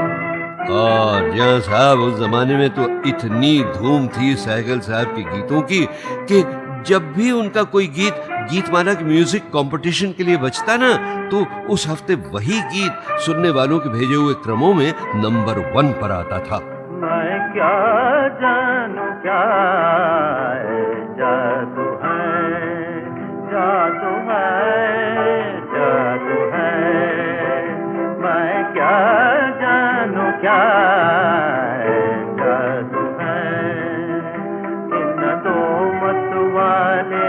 और जहाँ साहब उस जमाने में तो इतनी धूम थी सहगल साहब के गीतों की कि जब भी उनका कोई गीतमाला के म्यूजिक कंपटीशन के लिए बजता ना, तो उस हफ्ते वही गीत सुनने वालों के भेजे हुए क्रमों में नंबर 1 पर आता था। मैं क्या जानूं क्या जादू है, जादू है, जादू है, मैं क्या जानूं क्या जादू है, इन दो मत वाले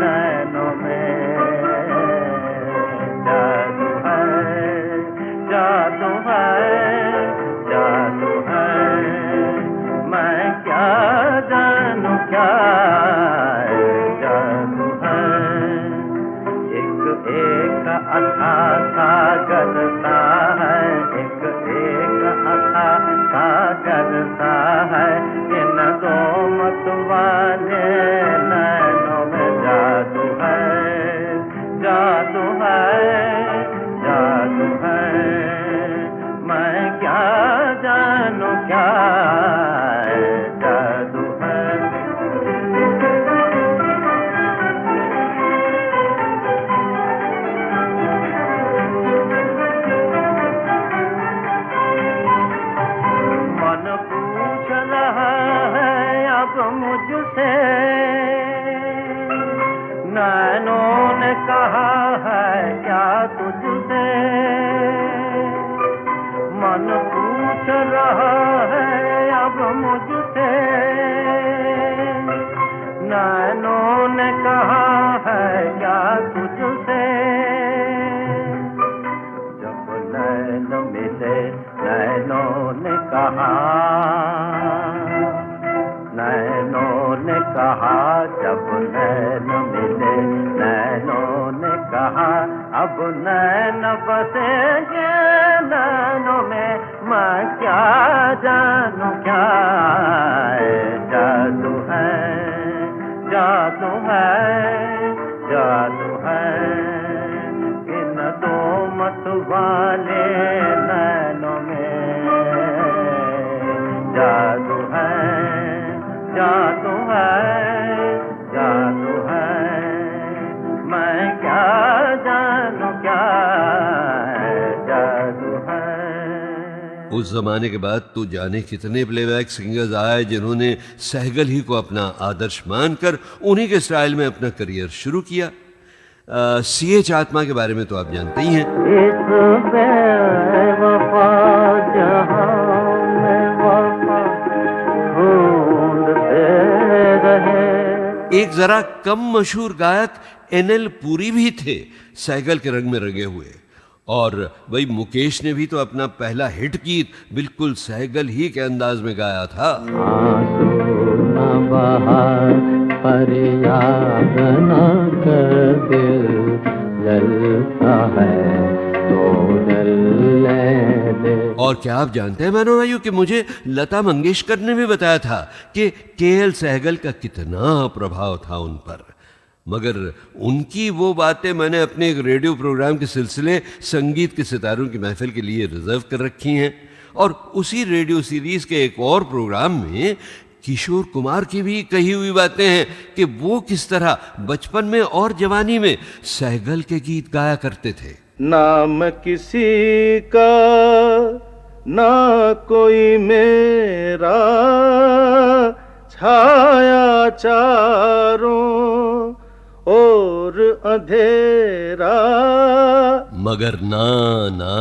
नैनों में जादू है, जादू है, जादू है, मैं क्या जानूं क्या जादू है, एक एक अथा सागर सा है, एक एक अथा सागर सा है, इन दो मत वाले नैनों में जादू है, जादू है, जादू है, मैं क्या जानूं क्या जादू है। नैनों ने कहा जब नैन मिले, नैनों ने कहा अब नैन बसेंगे नैनों में, मैं क्या जानूं क्या है जादू है, जादू है, जादू है इन दो मत वाले नैनों में, जादू है, जादू है, जादू है, मैं क्या जानूं क्या है जादू है। उस जमाने के बाद तो जाने कितने प्लेबैक सिंगर्स आए जिन्होंने सहगल ही को अपना आदर्श मानकर उन्हीं के स्टाइल में अपना करियर शुरू किया। CH आत्मा के बारे में तो आप जानते ही हैं। इस बेवफा जहां में वफा ढूंढते रहे। एक जरा कम मशहूर गायक NL पुरी भी थे सहगल के रंग में रंगे हुए, और वही मुकेश ने भी तो अपना पहला हिट गीत बिल्कुल सहगल ही के अंदाज में गाया था। आंसू न बहा पर याद न कर, दिल जलता है तो जल ले। और क्या आप जानते हैं मानो भाइयों कि मुझे लता मंगेशकर ने भी बताया था कि KL सहगल का कितना प्रभाव था उन पर, मगर उनकी वो बातें मैंने अपने एक रेडियो प्रोग्राम के सिलसिले संगीत के सितारों की महफिल के लिए रिजर्व कर रखी हैं। और उसी रेडियो सीरीज के एक और प्रोग्राम में किशोर कुमार की भी कही हुई बातें हैं कि वो किस तरह बचपन में और जवानी में सहगल के गीत गाया करते थे। नाम किसी का ना कोई मेरा, छाया चारों और अंधेरा। मगर ना ना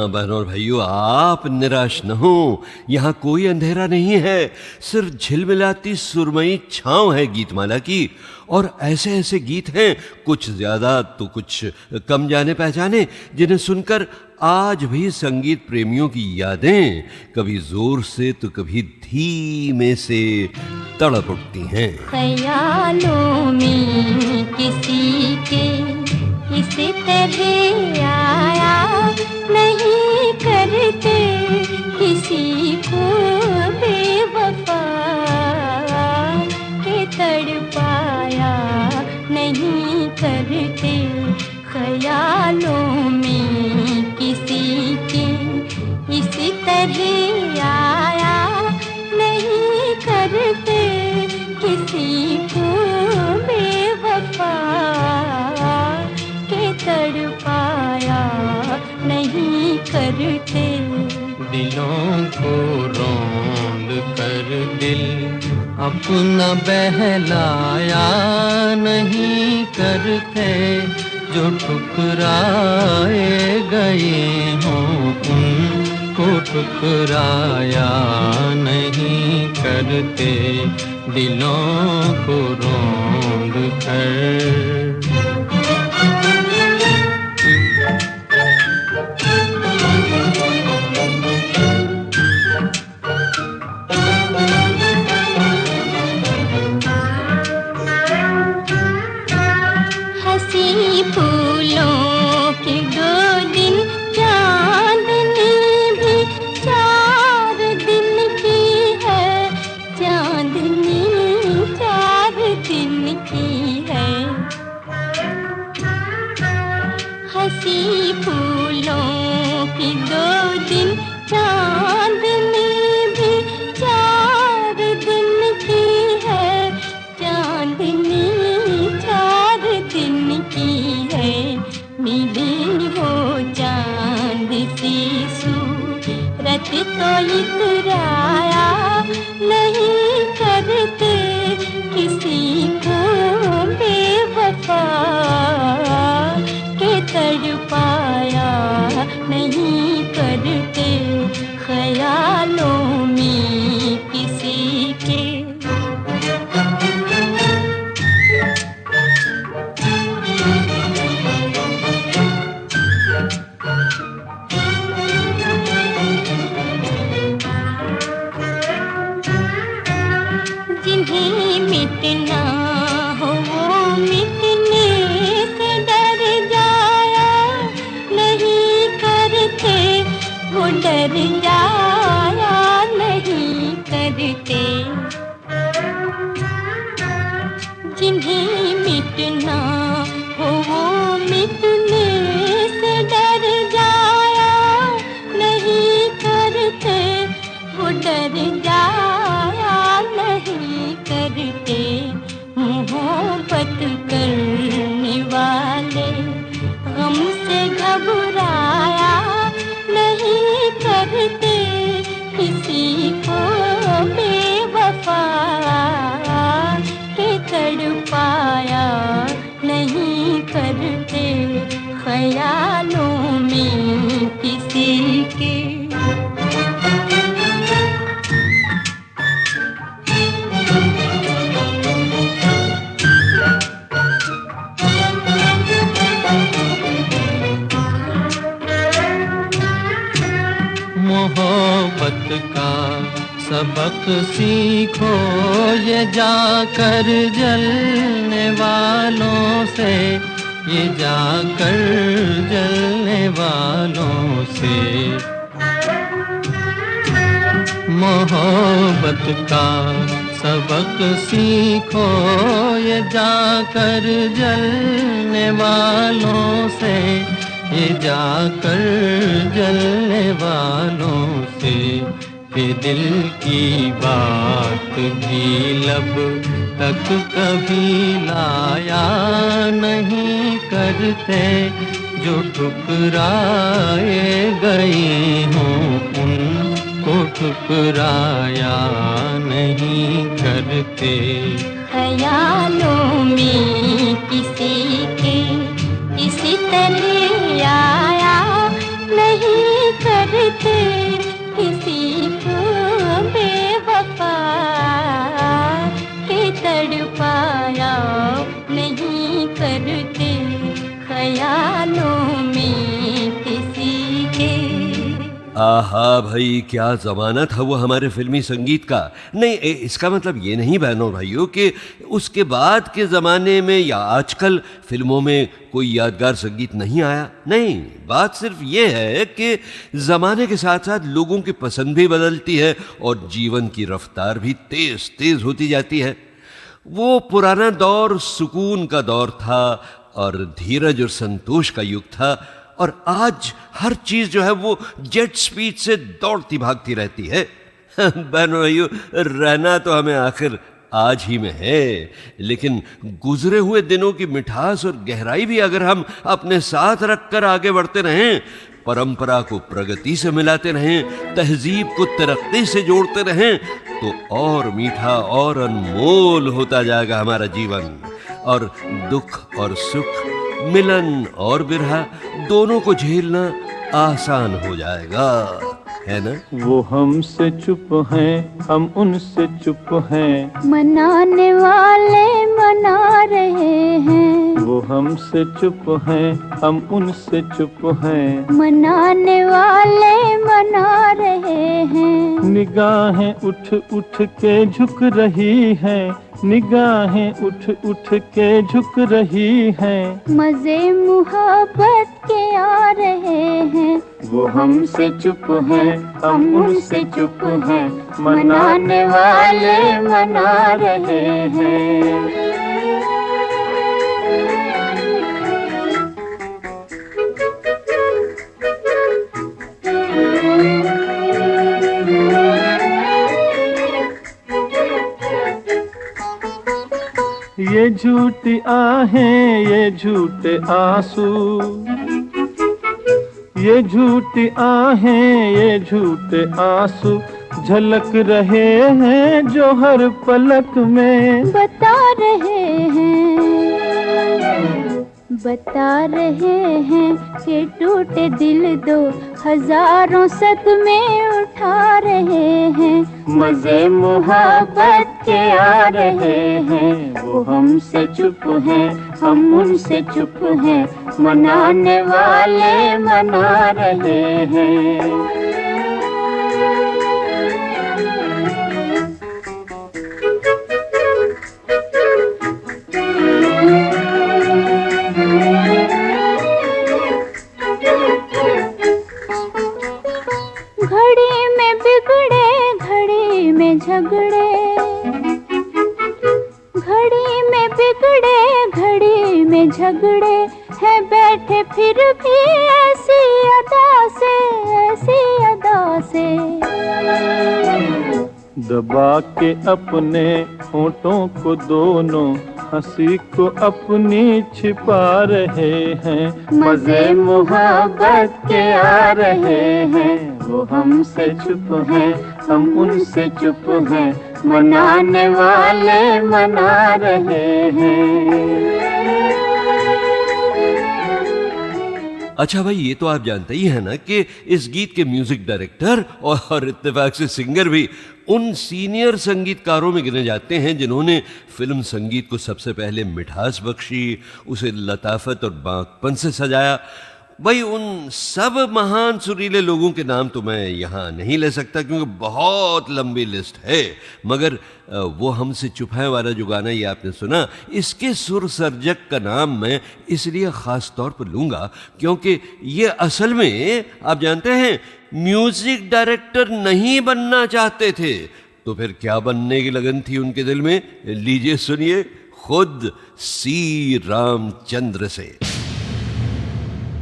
बहनों और भाइयों, आप निराश न हो, यहाँ कोई अंधेरा नहीं है, सिर्फ झिलमिलाती सुरमई छांव है गीतमाला की। और ऐसे ऐसे गीत हैं, कुछ ज्यादा तो कुछ कम जाने पहचाने, जिन्हें सुनकर आज भी संगीत प्रेमियों की यादें कभी जोर से तो कभी धीमे से तड़प उठती हैं। ख्यालों में किसी के इस तरह आया नहीं करते, किसी को बेवफा के तड़पाया नहीं करते। ख्यालों में किसी के इस तरह आया नहीं करते, किसी को बेवफा के तड़पाया नहीं करते। दिलों को रोंद कर दिल अपना बहलाया नहीं करते, जो ठुकराए गए हों उनको ठुकराया नहीं करते, दिलों को रोंद कर। हंसी फूलों के दो दिन, चांदनी भी 4 दिन की है, चांदनी 4 दिन की है। हंसी फूलों की 2 दिन, चांदनी भी 4 दिन की है, चांदनी 4 दिन की है। मिली हो चांद सी सूरत तो इतराया नहीं करते, किसी को बेवफा के तड़पाया नहीं करते। ख्यालों में किसी के जिन्हें मिटना हो वो मिटने से डर जाया नहीं करते, वो डर जाया नहीं करते। जिन्हें मिटना हो वो मिटने से डर जाया नहीं करते, वो डर जाया नहीं करते। मोहब्बत करने वाले गम से घबराया नहीं करते, किसी को बेवफा के तड़पाया नहीं करते, ख्यालों में किसी के। मोहब्बत का सबक सीखो ये जाकर जलने वालों से, ये जाकर जलने वालों से। मोहब्बत का सबक सीखो ये जाकर जलने वालों से, ये जाकर जलने वालों से। कि दिल की बात भी लब तक कभी लाया नहीं करते, जो ठुकराए गए हों उनको ठुकराया नहीं करते। ख्यालों में किसी के इसी तरह आया नहीं करते, किसी को बेवफा के तड़पाया नहीं करते, ख्यालों में किसी के। आहा भाई, क्या ज़माना था वो हमारे फिल्मी संगीत का। नहीं, इसका मतलब ये नहीं बहनों भाइयों कि उसके बाद के ज़माने में या आजकल फिल्मों में कोई यादगार संगीत नहीं आया। नहीं, बात सिर्फ ये है कि ज़माने के साथ साथ लोगों की पसंद भी बदलती है और जीवन की रफ्तार भी तेज़ तेज़ होती जाती है। वो पुराना दौर सुकून का दौर था और धीरज और संतोष का युग था, और आज हर चीज जो है वो जेट स्पीड से दौड़ती भागती रहती है। बहनों भाइयों, रहना तो हमें आखिर आज ही में है, लेकिन गुजरे हुए दिनों की मिठास और गहराई भी अगर हम अपने साथ रखकर आगे बढ़ते रहें, परंपरा को प्रगति से मिलाते रहें, तहजीब को तरक्की से जोड़ते रहें, तो और मीठा और अनमोल होता जाएगा हमारा जीवन। और दुख और सुख, मिलन और बिरहा, दोनों को झेलना आसान हो जाएगा, है ना? वो हमसे चुप हैं, हम उनसे चुप हैं, मनाने वाले मना रहे हैं, वो हमसे चुप हैं, हम उनसे चुप हैं, मनाने वाले मना रहे हैं। निगाहें उठ उठ के झुक रही हैं, निगाहें उठ उठ के झुक रही हैं, मजे मुहब्बत के आ रहे हैं, वो हमसे चुप हैं, हम उनसे चुप हैं, मनाने वाले मना रहे हैं। ये झूठी आहें, ये झूठे आंसू, ये झूठी आहें, ये झूठे आंसू झलक रहे हैं जो हर पलक में बता रहे हैं कि टूटे दिल दो हजारों सदमे उठा रहे हैं, मजे मुहब्बत के आ रहे हैं, वो हमसे चुप हैं, हम उनसे चुप हैं, मनाने वाले मना रहे हैं। बिगड़े घड़ी में झगड़े हैं बैठे फिर भी ऐसी अदा से दबा के अपने होठों को दोनों हंसी को अपनी छिपा रहे हैं, मजे मोहब्बत के आ रहे हैं। वो हमसे चुप हैं, हम उनसे चुप हैं, मनाने वाले मना रहे हैं। अच्छा भाई, ये तो आप जानते ही हैं ना कि इस गीत के म्यूजिक डायरेक्टर और इत्तेफाक से सिंगर भी उन सीनियर संगीतकारों में गिने जाते हैं जिन्होंने फिल्म संगीत को सबसे पहले मिठास बख्शी, उसे लताफत और बांकपन से सजाया। भाई उन सब महान सुरीले लोगों के नाम तो मैं यहाँ नहीं ले सकता क्योंकि बहुत लंबी लिस्ट है, मगर वो हमसे चुप है वाला जो गाना ये आपने सुना, इसके सुर सर्जक का नाम मैं इसलिए ख़ास तौर पर लूँगा क्योंकि ये असल में आप जानते हैं म्यूज़िक डायरेक्टर नहीं बनना चाहते थे, तो फिर क्या बनने की लगन थी उनके दिल में। लीजिए सुनिए खुद सी रामचंद्र से।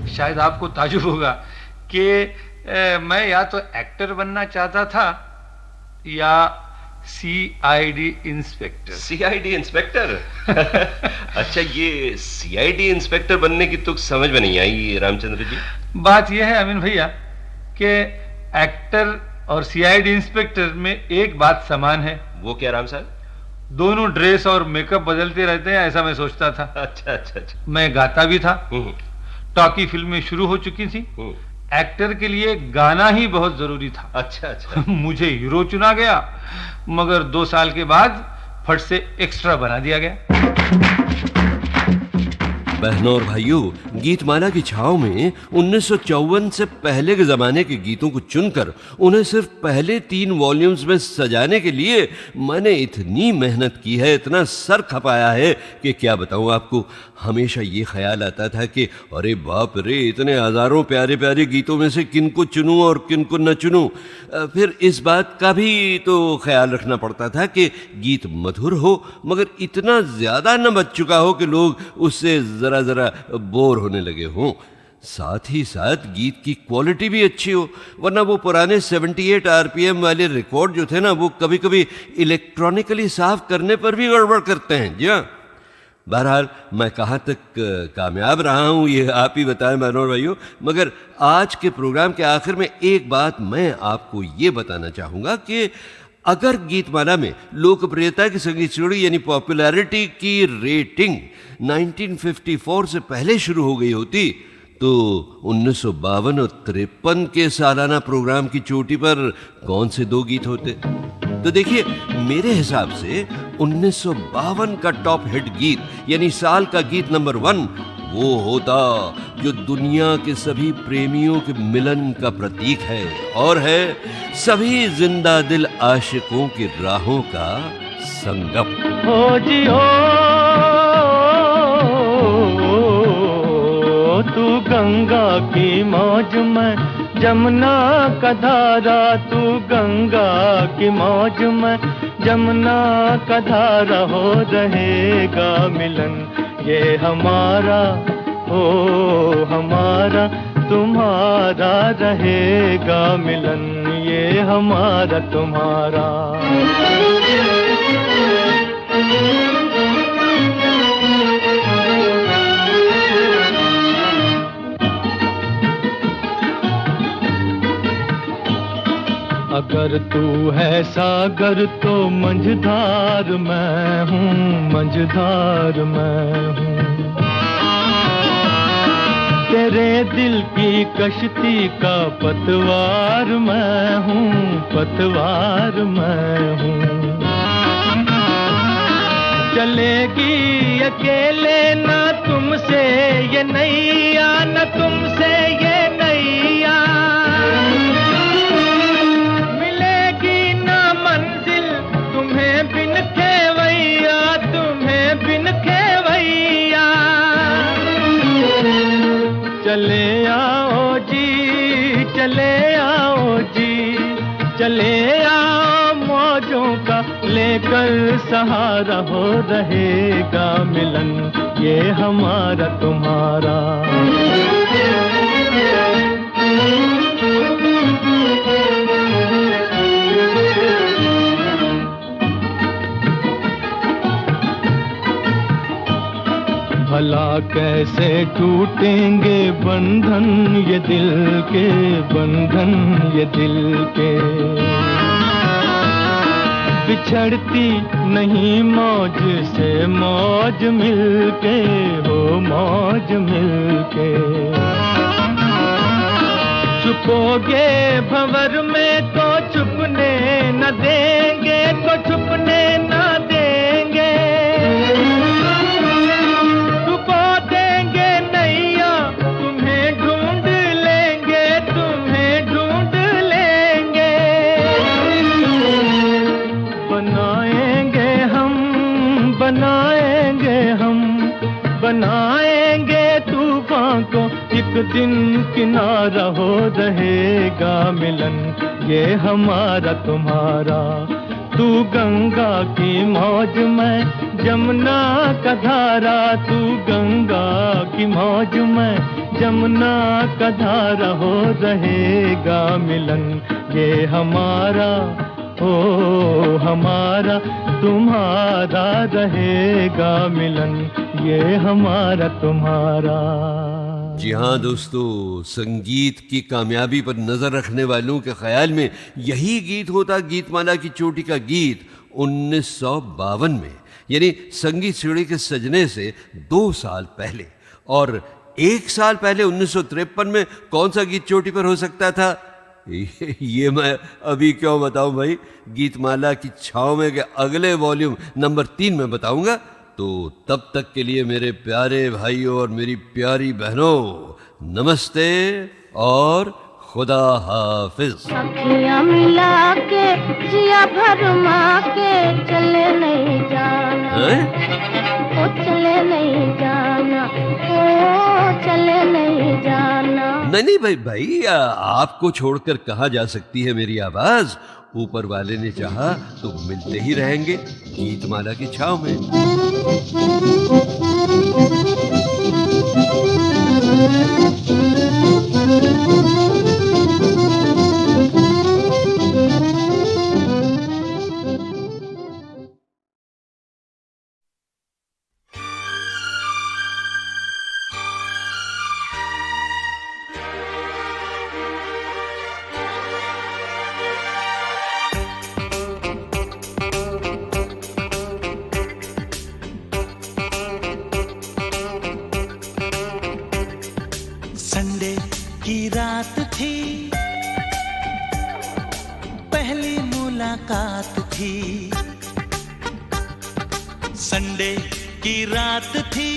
शायद आपको ताजुब होगा कि मैं या तो एक्टर बनना चाहता था या सीआईडी इंस्पेक्टर। CID inspector? अच्छा, ये सीआईडी इंस्पेक्टर बनने की तो समझ में नहीं आई रामचंद्र जी। बात यह है अमीन भैया कि एक्टर और सीआईडी इंस्पेक्टर में एक बात समान है। वो क्या राम साहब? दोनों ड्रेस और मेकअप बदलते रहते हैं, ऐसा मैं सोचता था। अच्छा। मैं गाता भी था, टॉकी फिल्में शुरू हो चुकी थी, एक्टर के लिए गाना ही बहुत जरूरी था। अच्छा। मुझे हीरो चुना गया, मगर 2 साल के बाद फट से एक्स्ट्रा बना दिया गया। बहनों और भाइयों, गीतमाला की छाव में 1954 से पहले के ज़माने के गीतों को चुनकर उन्हें सिर्फ पहले 3 वॉल्यूम्स में सजाने के लिए मैंने इतनी मेहनत की है, इतना सर खपाया है कि क्या बताऊं आपको। हमेशा ये ख्याल आता था कि अरे बाप रे, इतने हज़ारों प्यारे प्यारे गीतों में से किन को चुनूं और किन को न चुनूं। फिर इस बात का भी तो ख्याल रखना पड़ता था कि गीत मधुर हो मगर इतना ज़्यादा न बज चुका हो कि लोग उससे ज़रा बोर होने लगे हों। साथ ही साथ गीत की क्वालिटी भी अच्छी हो, वरना वो पुराने 78 आरपीएम वाले रिकॉर्ड जो थे ना, वो कभी कभी इलेक्ट्रॉनिकली साफ करने पर भी गड़बड़ करते हैं। जी हाँ, बहरहाल मैं कहाँ तक कामयाब रहा हूँ ये आप ही बताएं बहनों और भाइयों। मगर आज के प्रोग्राम के आखिर में एक बात मैं आपको ये बताना चाहूँगा कि अगर गीतमाला में लोकप्रियता की संगीत श्रेणी यानी पॉपुलैरिटी की रेटिंग 1954 से पहले शुरू हो गई होती तो 1952 और 53 के सालाना प्रोग्राम की चोटी पर कौन से 2 गीत होते। तो देखिए, मेरे हिसाब से 1952 का टॉप हिट गीत यानी साल का गीत नंबर 1 वो होता जो दुनिया के सभी प्रेमियों के मिलन का प्रतीक है और है सभी जिंदा दिल आशिकों की राहों का संगम। हो जी हो तू गंगा की मौज में, जमुना का धारा, तू गंगा की मौज में, जमुना का धारा, हो रहेगा मिलन ये हमारा, ओ हमारा तुम्हारा, रहेगा मिलन ये हमारा तुम्हारा। अगर तू है सागर तो मंझधार मैं हूँ, मंझधार मैं हूँ। तेरे दिल की कश्ती का पतवार मैं हूँ, पतवार मैं हूँ। चलेगी अकेले ना तुमसे ये नैया, न तुमसे ये नैया, मिलेगी ना मंजिल तुम्हें बिन खेवैया, तुम्हें बिन खेवैया। चले आओ जी, चले आओ जी, चले आओ मौजों का लेख कल सहारा हो रहेगा मिलन ये हमारा तुम्हारा। भला कैसे टूटेंगे बंधन ये दिल के, बंधन ये दिल के। बिछड़ती नहीं मौज से मौज मिलके, हो मौज मिलके। छुपोगे भंवर में तो छुपने न देंगे, तो छुपने न देंगे। छुपा देंगे नैया तुम्हें ढूंढ लेंगे, तुम्हें ढूंढ लेंगे। बनाएंगे हम, बनाएंगे हम, बनाएंगे तूफान को एक दिन किनारा हो रहेगा मिलन ये हमारा तुम्हारा। तू गंगा की मौज में जमुना का धारा, तू गंगा की मौज में जमुना का धारा हो रहेगा मिलन ये हमारा, ओ हमारा तुम्हारा रहेगा मिलन ये हमारा तुम्हारा। जी हाँ दोस्तों, संगीत की कामयाबी पर नजर रखने वालों के ख्याल में यही गीत होता गीतमाला की चोटी का गीत 1952 में, यानी संगीत सीढ़ी के सजने से 2 साल पहले। और 1 साल पहले 1953 में कौन सा गीत चोटी पर हो सकता था ये मैं अभी क्यों बताऊं भाई, गीतमाला की छाव में के अगले वॉल्यूम नंबर 3 में बताऊंगा। तो तब तक के लिए मेरे प्यारे भाइयों और मेरी प्यारी बहनों, नमस्ते और खुदा हाफिज। अखियां मिला के जिया भरमा के चले नहीं जाना, ओ चले नहीं जाना, ओ चले नहीं जाना। नहीं भाई आपको छोड़कर कहाँ जा सकती है मेरी आवाज। ऊपर वाले ने चाहा तो मिलते ही रहेंगे गीतमाला की छाव में। संडे की रात थी, पहली मुलाकात थी। संडे की रात थी,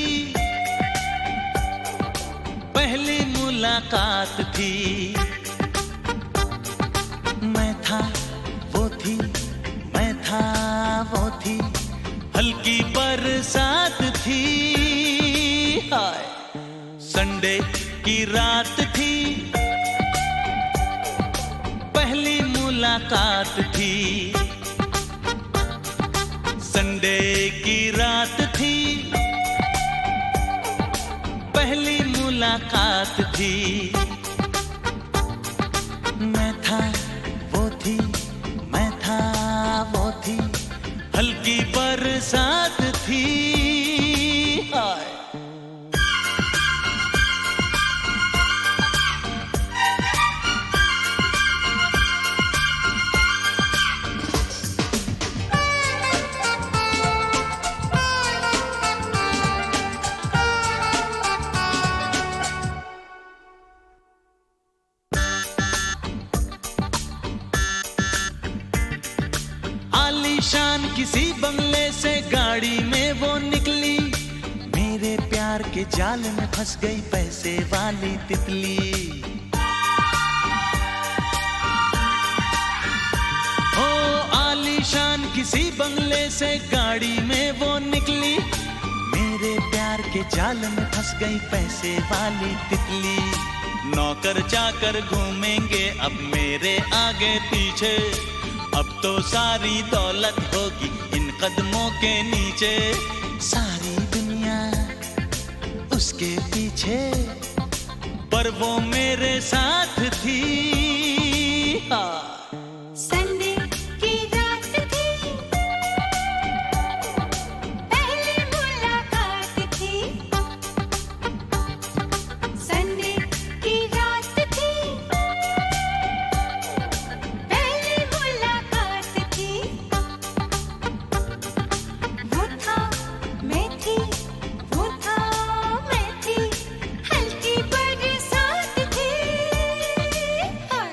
पहली मुलाकात थी। मैं था वो थी, मैं था वो थी, हल्की बरसात थी। हाय संडे की रात थी, पहली मुलाकात थी। संडे की रात थी, पहली मुलाकात थी। मैं था वो थी, मैं था वो थी, हल्की बरसात थी। हाय आलीशान किसी बंगले से गाड़ी में वो निकली, मेरे प्यार के जाल में फंस गई पैसे वाली तितली। ओ आलीशान किसी बंगले से गाड़ी में वो निकली, मेरे प्यार के जाल में फंस गई पैसे वाली तितली। नौकर चाकर घूमेंगे अब मेरे आगे पीछे, अब तो सारी दौलत होगी इन कदमों के नीचे सारी दुनिया उसके पीछे, पर वो मेरे साथ थी। संडे की रात थी, पहली मुलाकात थी। संडे की रात थी, पहली मुलाकात थी। वो था मैं थी, वो था मैं थी, हल्की बरसात थी। हाय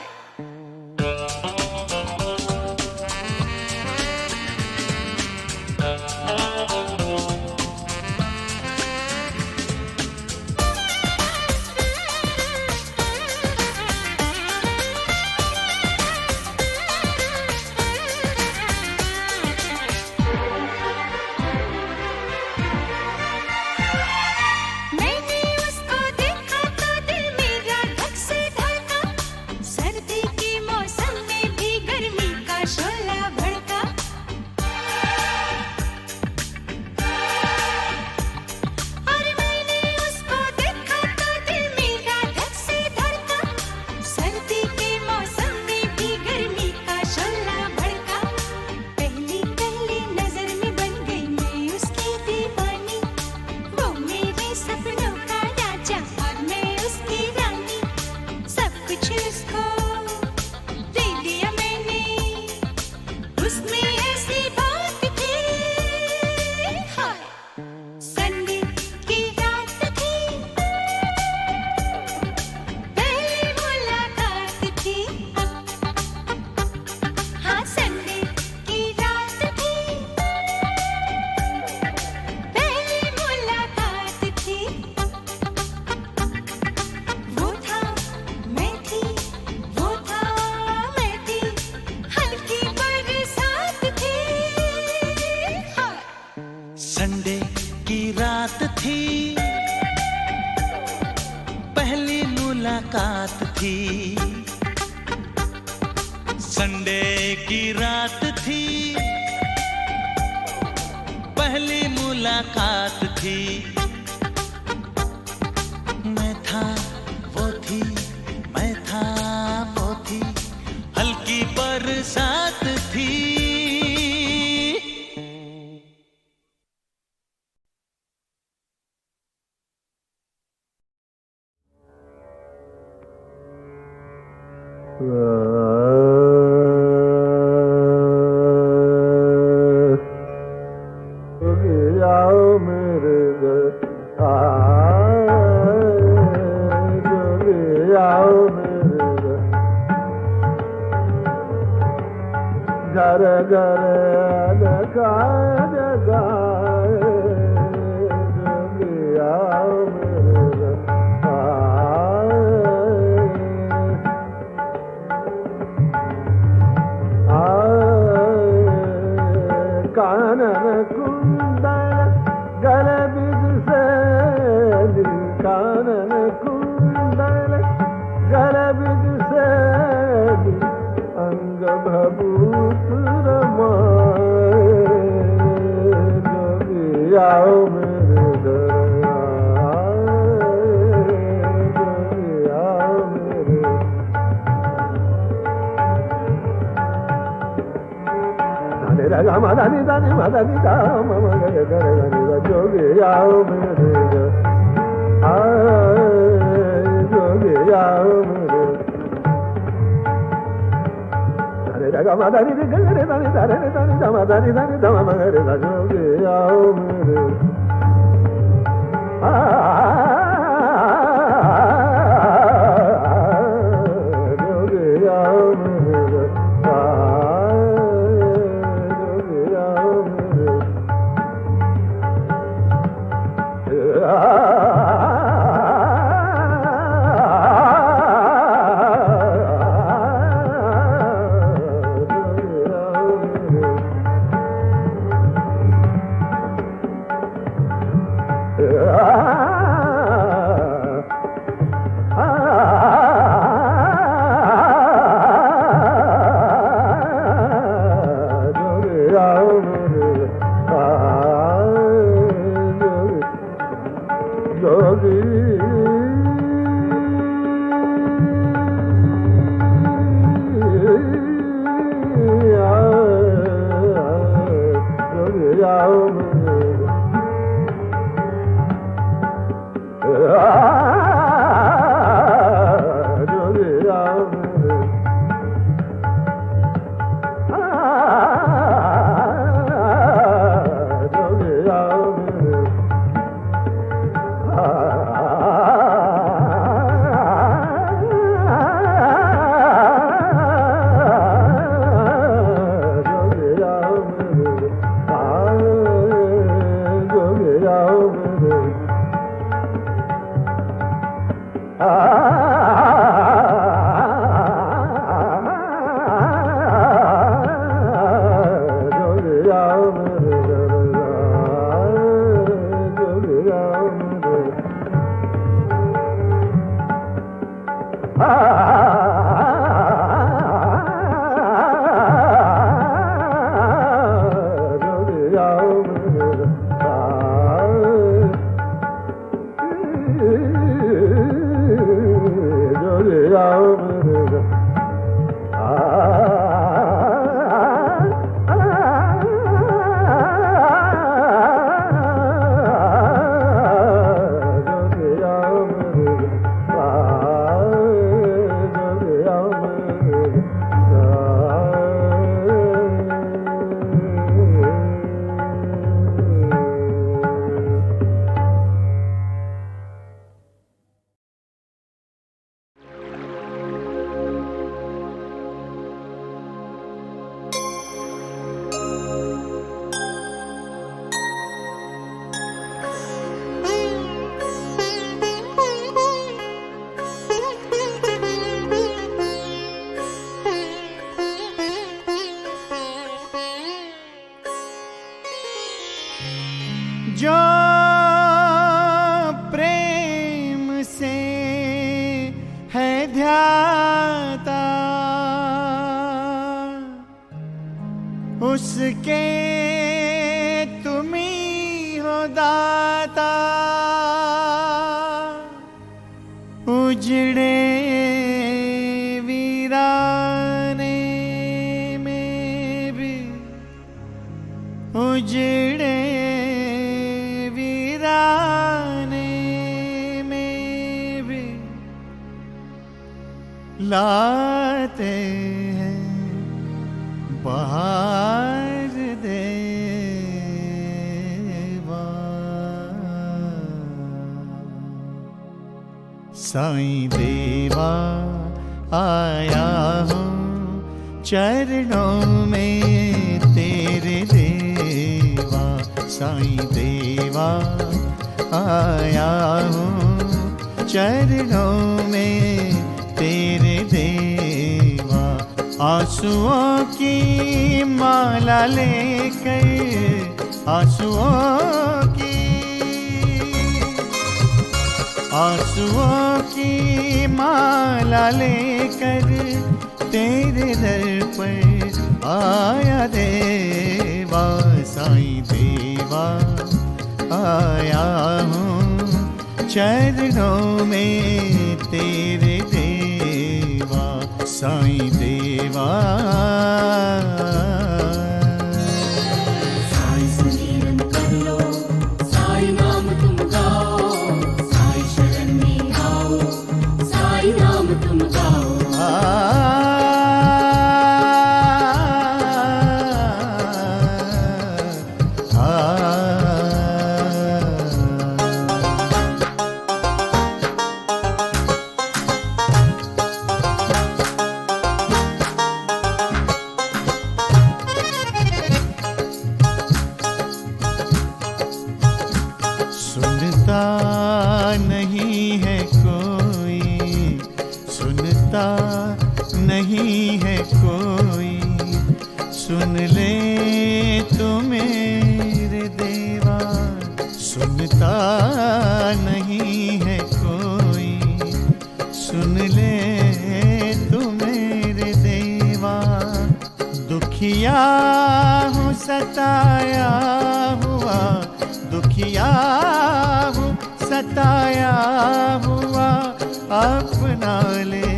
मैंने उसको देखा तो दिल मेरा धक से धड़का। सर्दी के मौसम में भी गर्मी का शोला भड़का। और मैंने उसको देखा तो दिल मेरा धक से धड़का। सर्दी के मौसम में भी गर्मी का शोला भड़का। पहली पहली नजर में बन गई मैं उसकी दीवानी। वो मेरे सपनों का राजा और मैं उसकी रानी। सब कुछ उसको दे दिया मैंने, उसमें ऐसी बात थी। हाय संडे की रात थी, पहली मुलाकात थी। हाँ संडे की रात थी, पहली मुलाकात थी। वो था मैं थी, वो था मैं थी, हल्की बरसात थी। हाय संडे की रात थी, पहली मुलाकात थी। संडे की रात थी, पहली मुलाकात थी। मैं था वो थी, मैं था वो थी, हल्की बरसात थी। घर घर लगाए लगाए जोगिया मेरे कानन कुंडल गल बिज से कानन कुंडल गल बिज से अंग भभूत रमाए जोगियाओ मेरे घर आए जोगियाओ मेरे धनी रगा मदनी धनी मदनी धाम मगर घर धनी जोगियाओ मेरे घर आए जोगियाओ मेरे Raga madani de gare dani dare dani dama dani dani dama magare da joge ao mere joge ao mere joge ao mere joge ao mere जो प्रेम से है ध्याता उसके तुम्ही हो दाता, उजड़े वीराने में भी उजड़े लाते हैं बाहर देवा। साईं देवा आया हूँ चरणों में तेरे देवा। साईं देवा आया हूँ चरणों में तेरे देवा। आंसुओं की माला लेकर आंसुओं की माला लेकर तेरे दर पर आया देवा। साईं देवा आया हूँ चरणों में तेरे देवा। साईं देवा साईं सुमिरन कर लो, साईं नाम तुम गाओ, साईं शरण में आओ, साईं नाम तुम गाओ। सुनता नहीं है कोई, सुनता नहीं है कोई, सुन ले तो मेरे देवा। सुनता नहीं है कोई, सुन ले तो मेरे देवा। दुखिया हूँ सताया हुआ, दुखिया हूँ सताया हुआ, अपना ले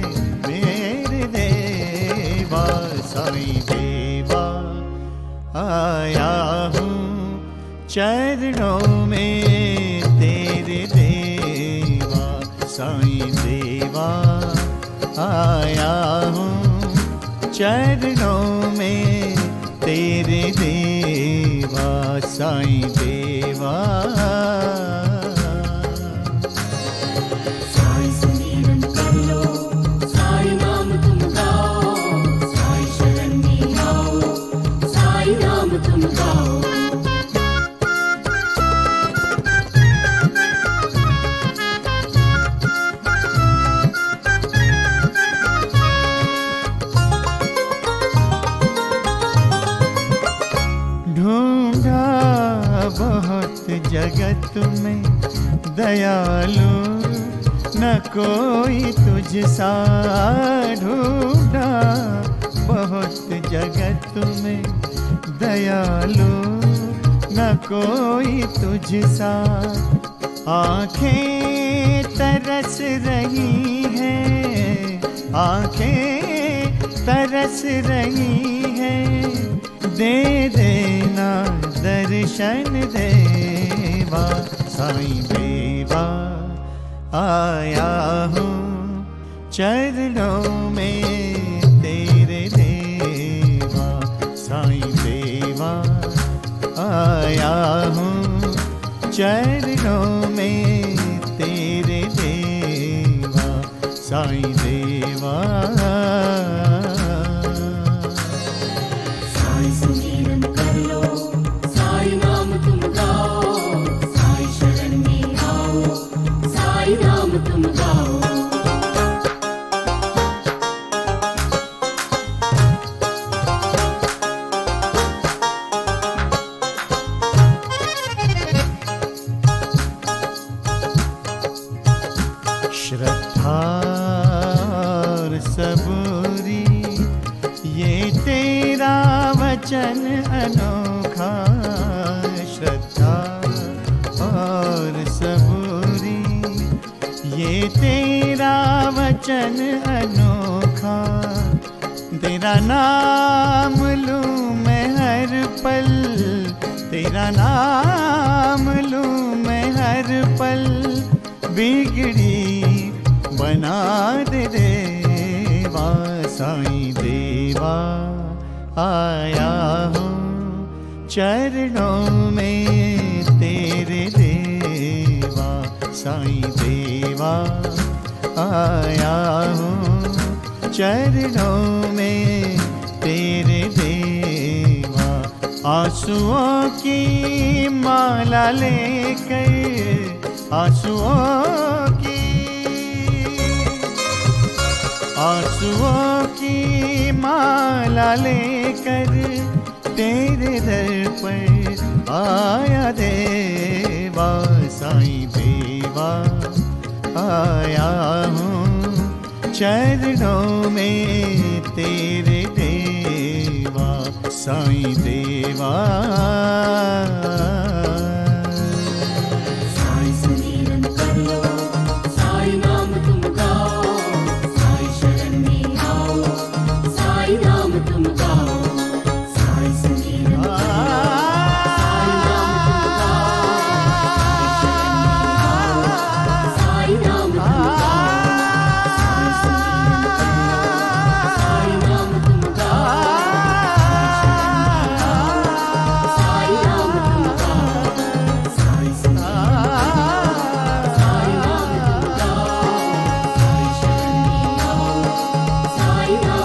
मेरे देवा। साईं देवा आया हूँ चरणों में तेरे देवा। चरणों में तेरे देवा साईं देवा। साईं सुमिरन कर लो, साईं नाम तुम गाओ, साईं शरण में आओ, साईं नाम तुम गाओ। ढूंढा बहुत जगत में दयालु, न कोई तुझसा। ढूंढा बहुत जगत में दयालु, न कोई तुझसा। आंखें तरस रही हैं, आंखें तरस रही हैं, दे देना दर्शन देवा साईं देवा। आया हूँ चरणों में तेरे देवा साईं देवा। आया हूँ चरणों में तेरे देवा साईं देवा। साईं सुमिरन कर लो, साईं नाम तुम गाओ, साईं शरण में आओ, साईं नाम तुम गाओ। श्रद्धा और सबूरी ये तेरा वचन अनोखा। श्रद्धा और सबूरी ये तेरा वचन अनोखा। तेरा नाम लूं मैं हर पल, तेरा नाम लूं मैं हर पल। बिगड़ी बना दे देवा साईं देवा। आया हूँ चरणों में तेरे देवा साईं देवा। आया हूँ चरणों में तेरे देवा। आंसुओं की माला लेकर, आंसुओं की माला लेकर तेरे दर पर आया देवा साईं देवा। आया हूँ चरणों में तेरे देवा साईं देवा। साईं सुमिरन कर लो, साईं नाम तुम गाओ, साईं शरण में आओ, साईं नाम तुम गाओ। साईं सुमिरन कर लो, साईं नाम तुम गाओ, साईं शरण में आओ, साईं नाम तुम गाओ। साईं सुमिरन कर लो, साईं नाम तुम गाओ, साईं नाम तुम गाओ।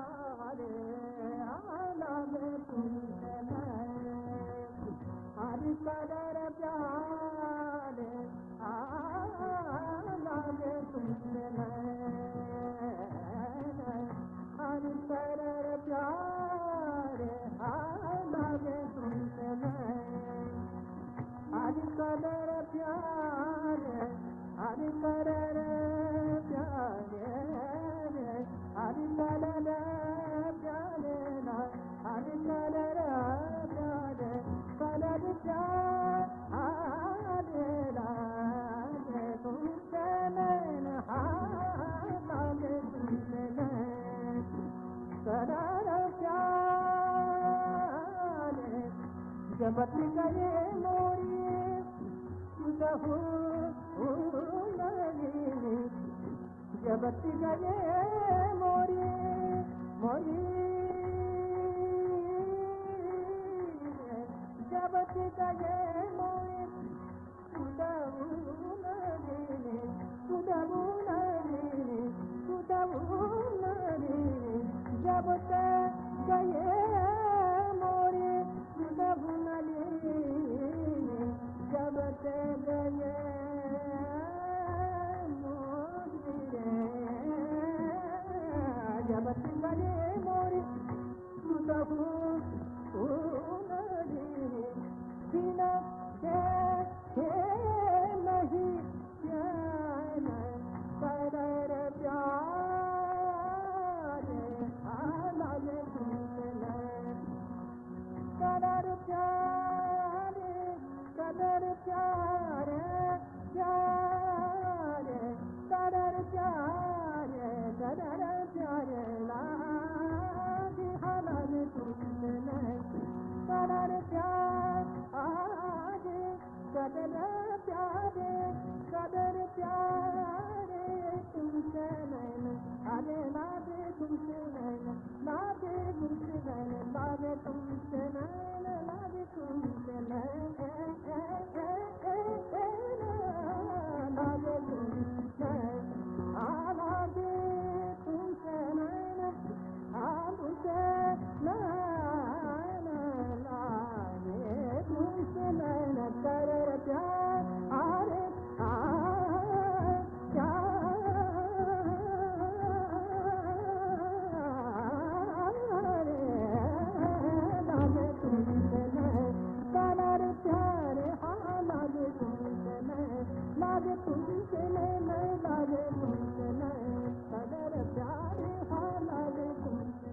साईं सुमिरन जबत करे मोरी जबत गए मोरी मोरी जबत गए मोरी जब गए मोरी जब गए जब गए मोरी बिना नहीं कर प्यार हाल कदर प्यार कदर प्यार प्यार कदर प्यार कदर प्यार लाज हाल तुमने कदर प्यार आज कदर प्यारे तुमसे नैन अरे लागे तुमसे नैन लागे तुमसे नैन लागे तुमसे नैन लागे तुमसे नैन लागे तुमसे लागे तुमसे नैन मुझे नैन लागे तुमसे नैन कर प्यार अरे लागे तुमसे लागे तुमसे कदर प्यार लागे तुमसे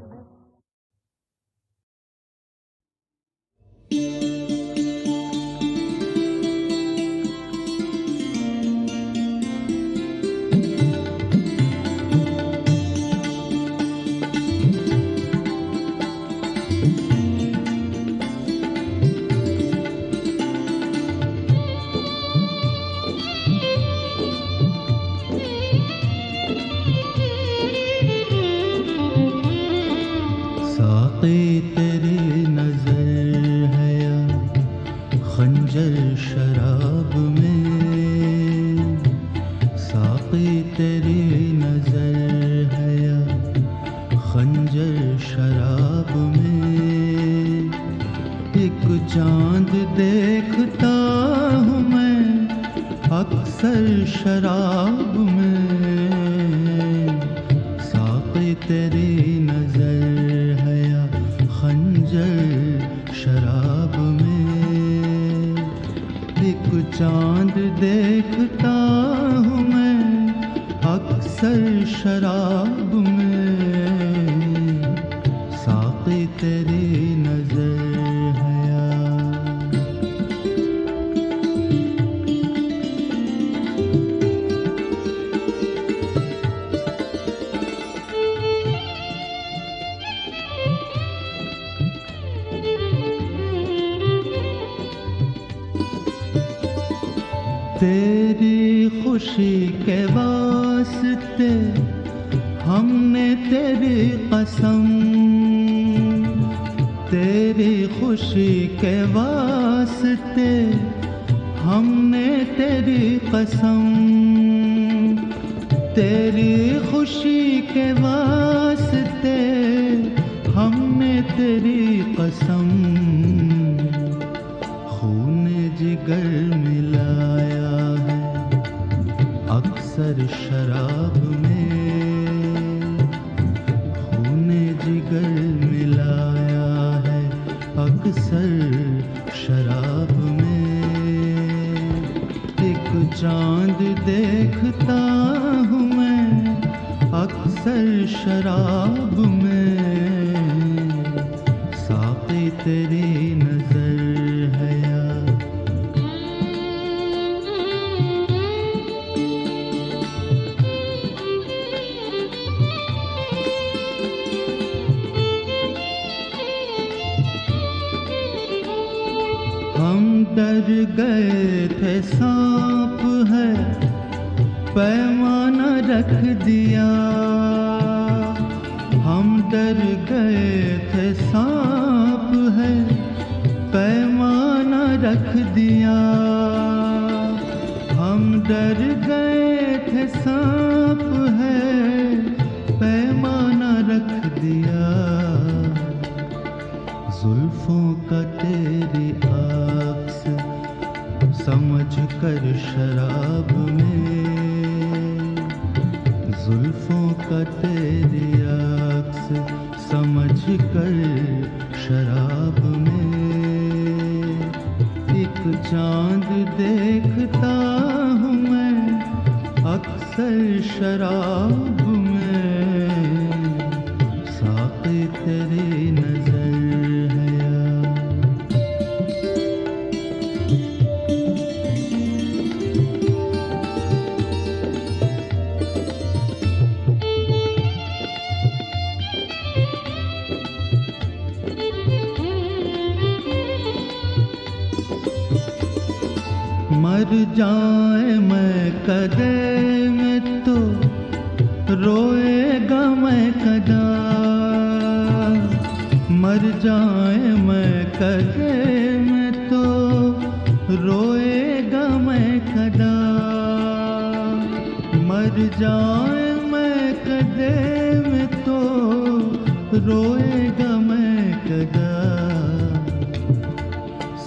तेरी नजर है या खंजर शराब में साक़ी तेरी नजर है या खंजर शराब में एक चांद देखता हूँ मैं अक्सर शराब में साक़ी तेरी नजर खंजर शराब में एक चांद देखता हूँ मैं अक्सर शराब में साक़ी तेरी नजर है तेरी खुशी के वास्ते हमने तेरी कसम तेरी खुशी के वास्ते हमने तेरी कसम तेरी खुशी के वास्ते हमने तेरी कसम खून जिगर मिलाया है अक्सर शराब में खून जिगर मिलाया है अक्सर शराब में एक चांद देखता हूँ मैं अक्सर शराब में साक़ी तेरी नजर है या हम डर गए थे सांप है पैमाना रख दिया, हम डर गए थे सांप है पैमाना रख दिया, हम डर गए थे सांप है पैमाना रख दिया। जुल्फों का तेरी आँख से समझ कर शराब में, जुल्फों का तेरी आँख से समझ कर शराब में, एक चांद देखता हूँ मैं अक्सर शराब में, साक़ी तेरी नजर है या मर जाए मैं कदे में तो रोएगा मैं कदा, मर जाए मैं कदे में तो रोएगा मैं कदा, मर जाए मैं कदे में तो रोएगा मैं कदा।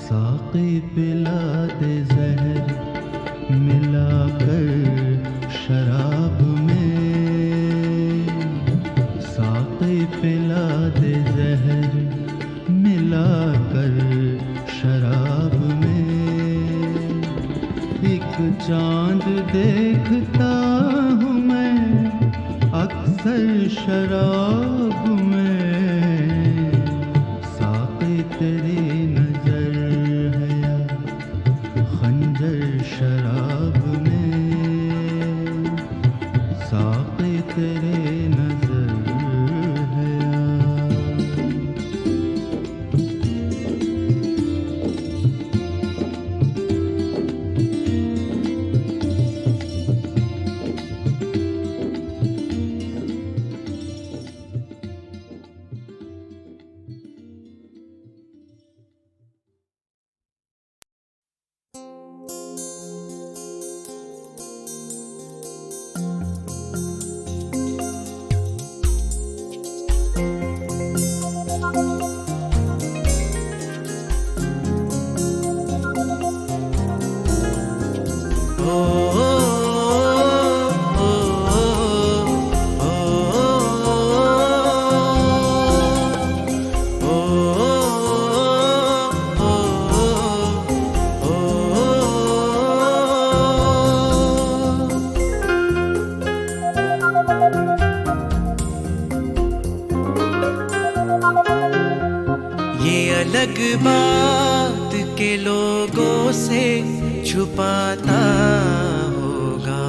साक़ी पिला दे जहर मिलाकर शराब में, साक़ी पिला दे जहर मिलाकर शराब में, एक चांद देखता हूँ मैं अक्सर शराब में, साक़ी तेरी नजर है या खंजर शराब में, साक़ी तेरी नजर है या अलग बात के लोगों से छुपाता होगा,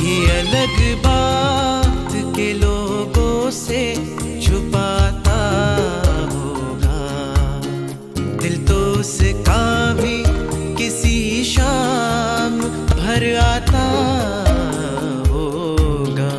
ये अलग बात के लोगों से छुपाता होगा, दिल तो उसका भी किसी शाम भर आता होगा।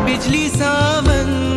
बिजली सावन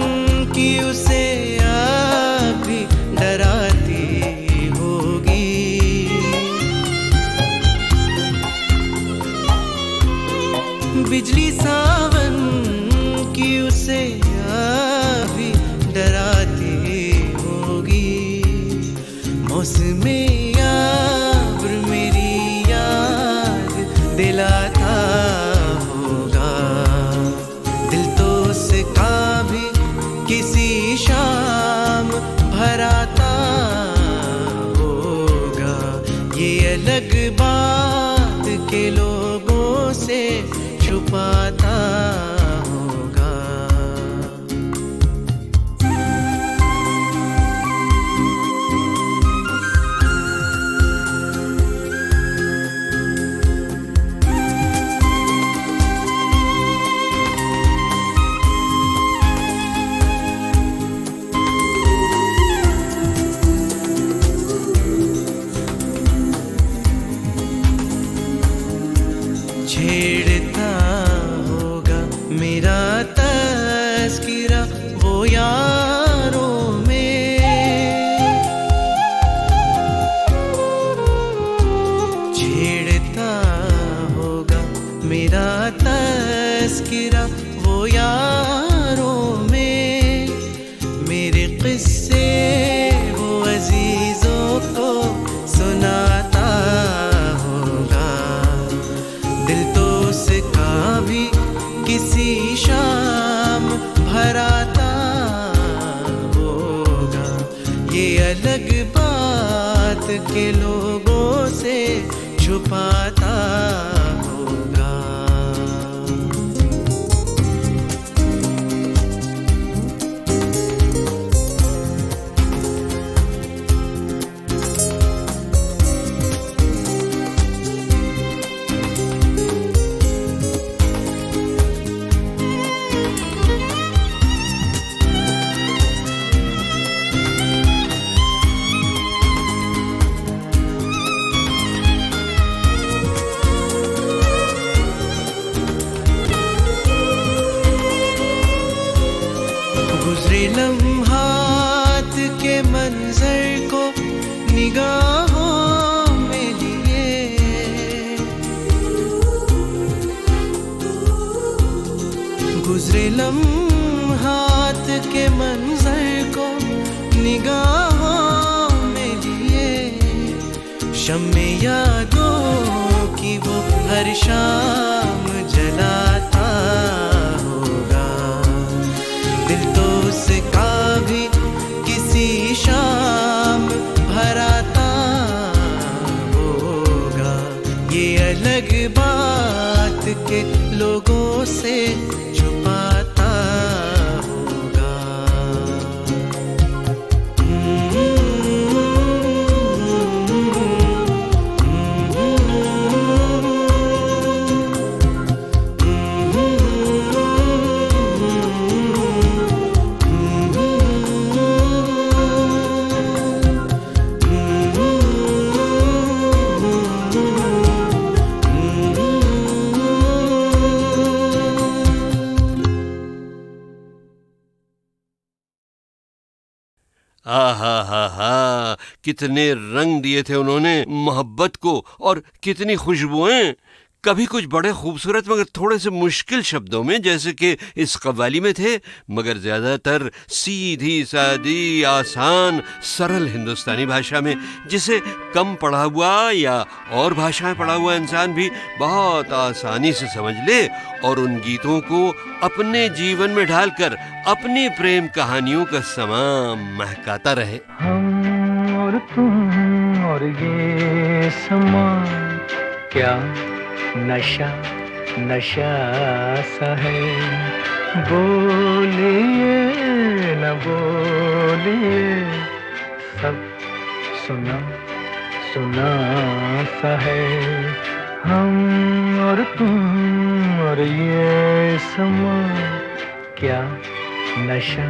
मेरा तस्किरा वो यारों में छेड़ता होगा मेरा तस्किरा वो यारों में मेरे किस्से वो अजीजों को सुनाता होगा दिल तो उसका भी किसी शाम भराता होगा ये अलग बात के लोगों से छुपाता होगा गुजरे लम्हात के मंजर को निगाहों में लिए गुजरे लम्हात के मंजर को निगाहों में लिए शम्मे यादों की वो हर शाम जलाता होगा दिल तो उसका भी किसी शाम भराता होगा ये अलग बात के लोगों से छुपाता होगा आहा कितने रंग दिए थे उन्होंने मोहब्बत को और कितनी खुशबुएं कभी कुछ बड़े खूबसूरत मगर थोड़े से मुश्किल शब्दों में जैसे कि इस कव्वाली में थे मगर ज़्यादातर सीधी सादी आसान सरल हिंदुस्तानी भाषा में जिसे कम पढ़ा हुआ या और भाषाएं पढ़ा हुआ इंसान भी बहुत आसानी से समझ ले और उन गीतों को अपने जीवन में ढालकर अपनी प्रेम कहानियों का समा महकाता रहे। हम और तुम और ये समा क्या नशा नशा सा है बोलिए न बोलिए सब सुना सुना सा है हम और तुम और ये समा क्या नशा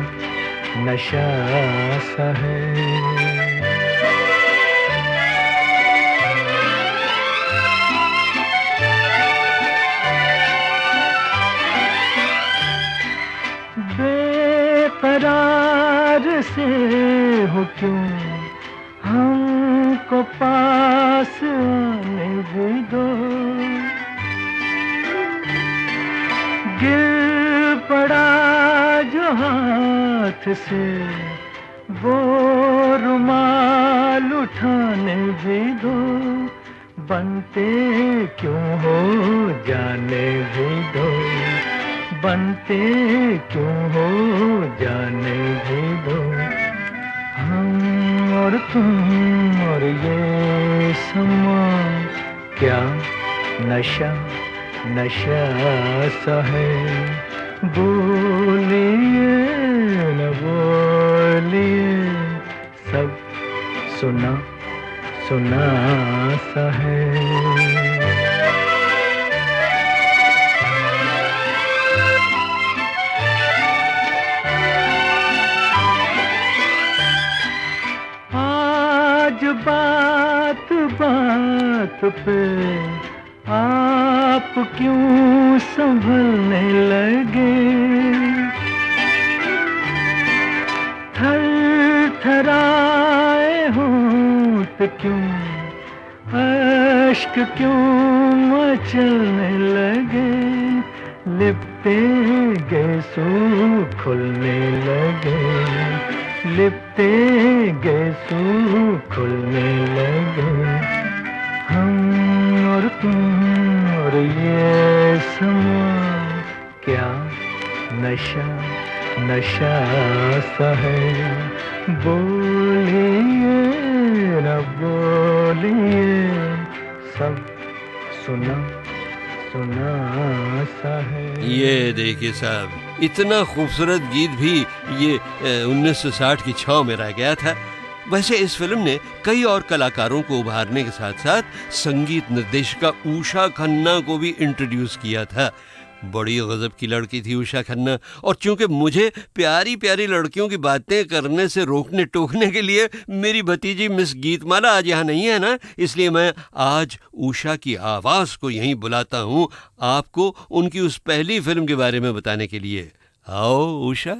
नशा सा है बेकरार से हो क्यों हमको पास आने भी दो गिर पड़ा जो हाथ से वो रुमाल उठाने भी दो बनते क्यों हो जाने भी दो बनते क्यों हो जाने भी दो हम और तुम और ये समा क्या नशा नशा सा है बोलिए न बोलिए सब सुना सुना सा है बात बात पे आप आप क्यों संभलने लगे, थर थराए होंठ क्यों, अश्क क्यों मचलने लगे, लिपटे गए सू खुलने लगे, लिपटे गए सू खुलने लगे। हम और तुम और ये समा, क्या नशा नशा सा है, बोलिए न बोलिए, सब सुना सुना सा है। ये देखिए साहब, इतना खूबसूरत गीत भी ये 1960 की छाँव में रह गया था। वैसे इस फिल्म ने कई और कलाकारों को उभारने के साथ साथ संगीत निर्देशिका उषा खन्ना को भी इंट्रोड्यूस किया था। बड़ी गजब की लड़की थी उषा खन्ना, और चूंकि मुझे प्यारी प्यारी लड़कियों की बातें करने से रोकने टोकने के लिए मेरी भतीजी मिस गीतमाला आज यहाँ नहीं है ना, इसलिए मैं आज उषा की आवाज़ को यहीं बुलाता हूँ आपको उनकी उस पहली फिल्म के बारे में बताने के लिए। आओ उषा।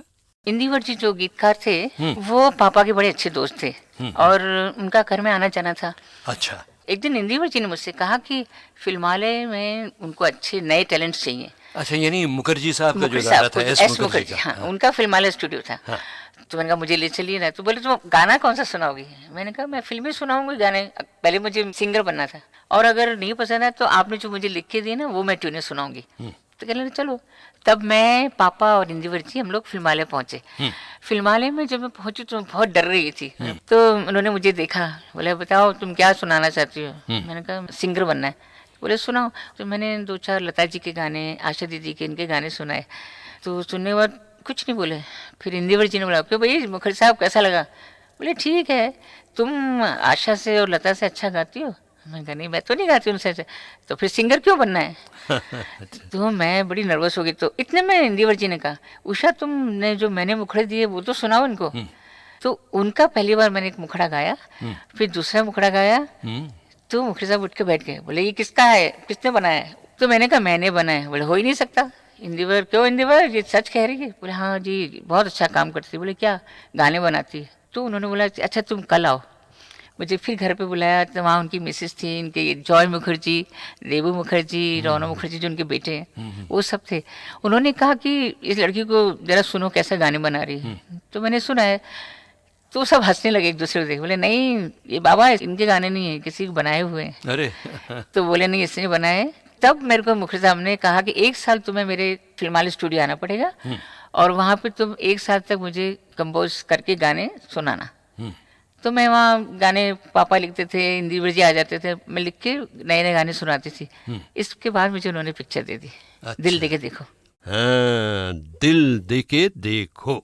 इंदिवर जी जो गीतकार थे वो पापा के बड़े अच्छे दोस्त थे और उनका घर में आना जाना था। अच्छा। एक दिन इंदिवर जी ने मुझसे कहा कि फिल्मालय में उनको अच्छे नए टैलेंट्स चाहिए। अच्छा, यानी मुखर्जी साहब का जो साहब गाना था, एस मुखर्जी, हाँ, उनका फिल्मालय स्टूडियो था। हाँ। तो मैंने कहा मुझे ले चलिए ना। तो बोले तुम गाना कौन सा सुनाओगी? मैंने कहा मैं फिल्में सुनाऊंगी गाने, पहले मुझे सिंगर बनना था और अगर नहीं पसंद है तो आपने जो मुझे लिख के दी ना वो मैं ट्यूनें सुनाऊंगी। तो कह रहे चलो। तब मैं, पापा और इंदिवर जी हम लोग फिल्मालय पहुंचे। फिल्मालय में जब मैं पहुंची तो बहुत डर रही थी। तो उन्होंने मुझे देखा, बोले बताओ तुम क्या सुनाना चाहती हो? मैंने कहा सिंगर बनना है। बोले सुनाओ। तो मैंने 2-4 लता जी के गाने, आशा दीदी के, इनके गाने सुनाए। तो सुनने के बाद कुछ नहीं बोले। फिर इंदिवर जी ने बोला क्यों भाई मुखर्जी साहब कैसा लगा? बोले ठीक है, तुम आशा से और लता से अच्छा गाती हो। मैंने कहा नहीं मैं तो नहीं गाती उनसे। तो फिर सिंगर क्यों बनना है? तो मैं बड़ी नर्वस हो गई। तो इतने में इंदिवर जी ने कहा उषा तुमने जो मैंने मुखड़े दिए वो तो सुनाओ इनको। तो उनका पहली बार मैंने एक मुखड़ा गाया, फिर दूसरा मुखड़ा गाया। तो मुखर्जी साहब उठ के बैठ गए, बोले ये किसका है, किसने बनाया है? तो मैंने कहा मैंने बनाया। बोले हो ही नहीं सकता। इंदिवर क्यों इंदिवर ये सच कह रही है? बोले हाँ जी बहुत अच्छा काम करती है। बोले क्या? गाने बनाती है। तो उन्होंने बोला अच्छा तुम कल आओ। मुझे फिर घर पे बुलाया तो वहाँ उनकी मिसेस थी, इनके जॉय मुखर्जी, रेबू मुखर्जी, रौनक मुखर्जी जो उनके बेटे हैं वो सब थे। उन्होंने कहा कि इस लड़की को जरा सुनो कैसा गाने बना रही है। तो मैंने सुना है। तो सब हंसने लगे एक दूसरे को देख। बोले नहीं ये बाबा इनके गाने नहीं है, किसी को बनाए हुए हैं। अरे तो बोले नहीं इसने बनाए। तब मेरे को मुखर्जी साहब ने कहा कि 1 साल तुम्हें मेरे फिल्मालय स्टूडियो आना पड़ेगा और वहाँ पे तुम 1 साल तक मुझे कंपोज करके गाने सुनाना। तो मैं वहाँ गाने पापा लिखते थे, इंदिवर जी आ जाते थे, मैं लिख के नए नए गाने सुनाती थी। इसके बाद मुझे उन्होंने पिक्चर दे दी। अच्छा। दिल देके देखो। हाँ, दिल देके देखो।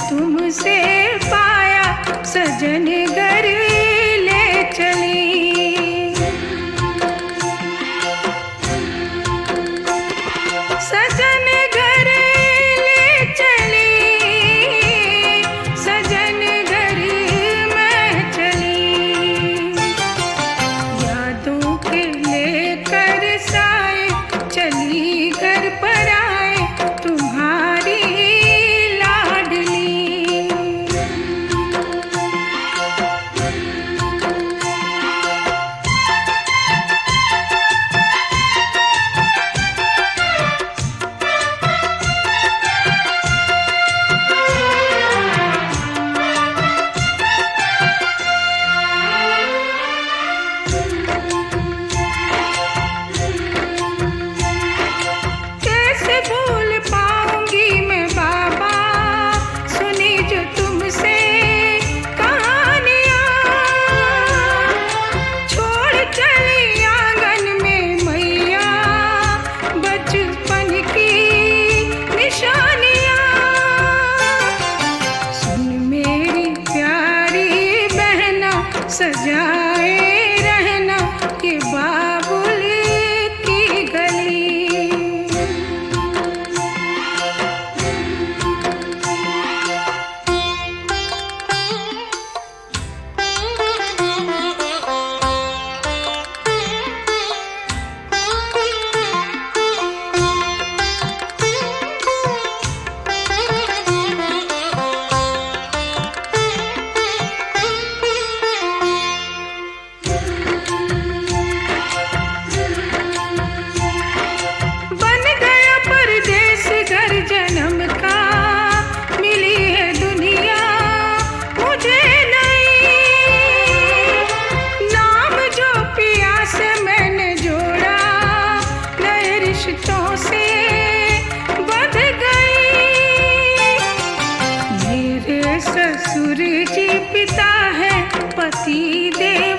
तुमसे पाया सजन घर ले चली, सजन घर ले चली, सजन घर में चली, यादों के लेकर साए चली घर पर आए तुम्हारी सजाए रहना ये बाबुल की गली। बन गया परदेस घर जन्म का, मिली है दुनिया मुझे नई। नाम जो पिया से मैंने जोड़ा, नए रिश्तों से बंध गई। मेरे ससुर जी पिता है पति देव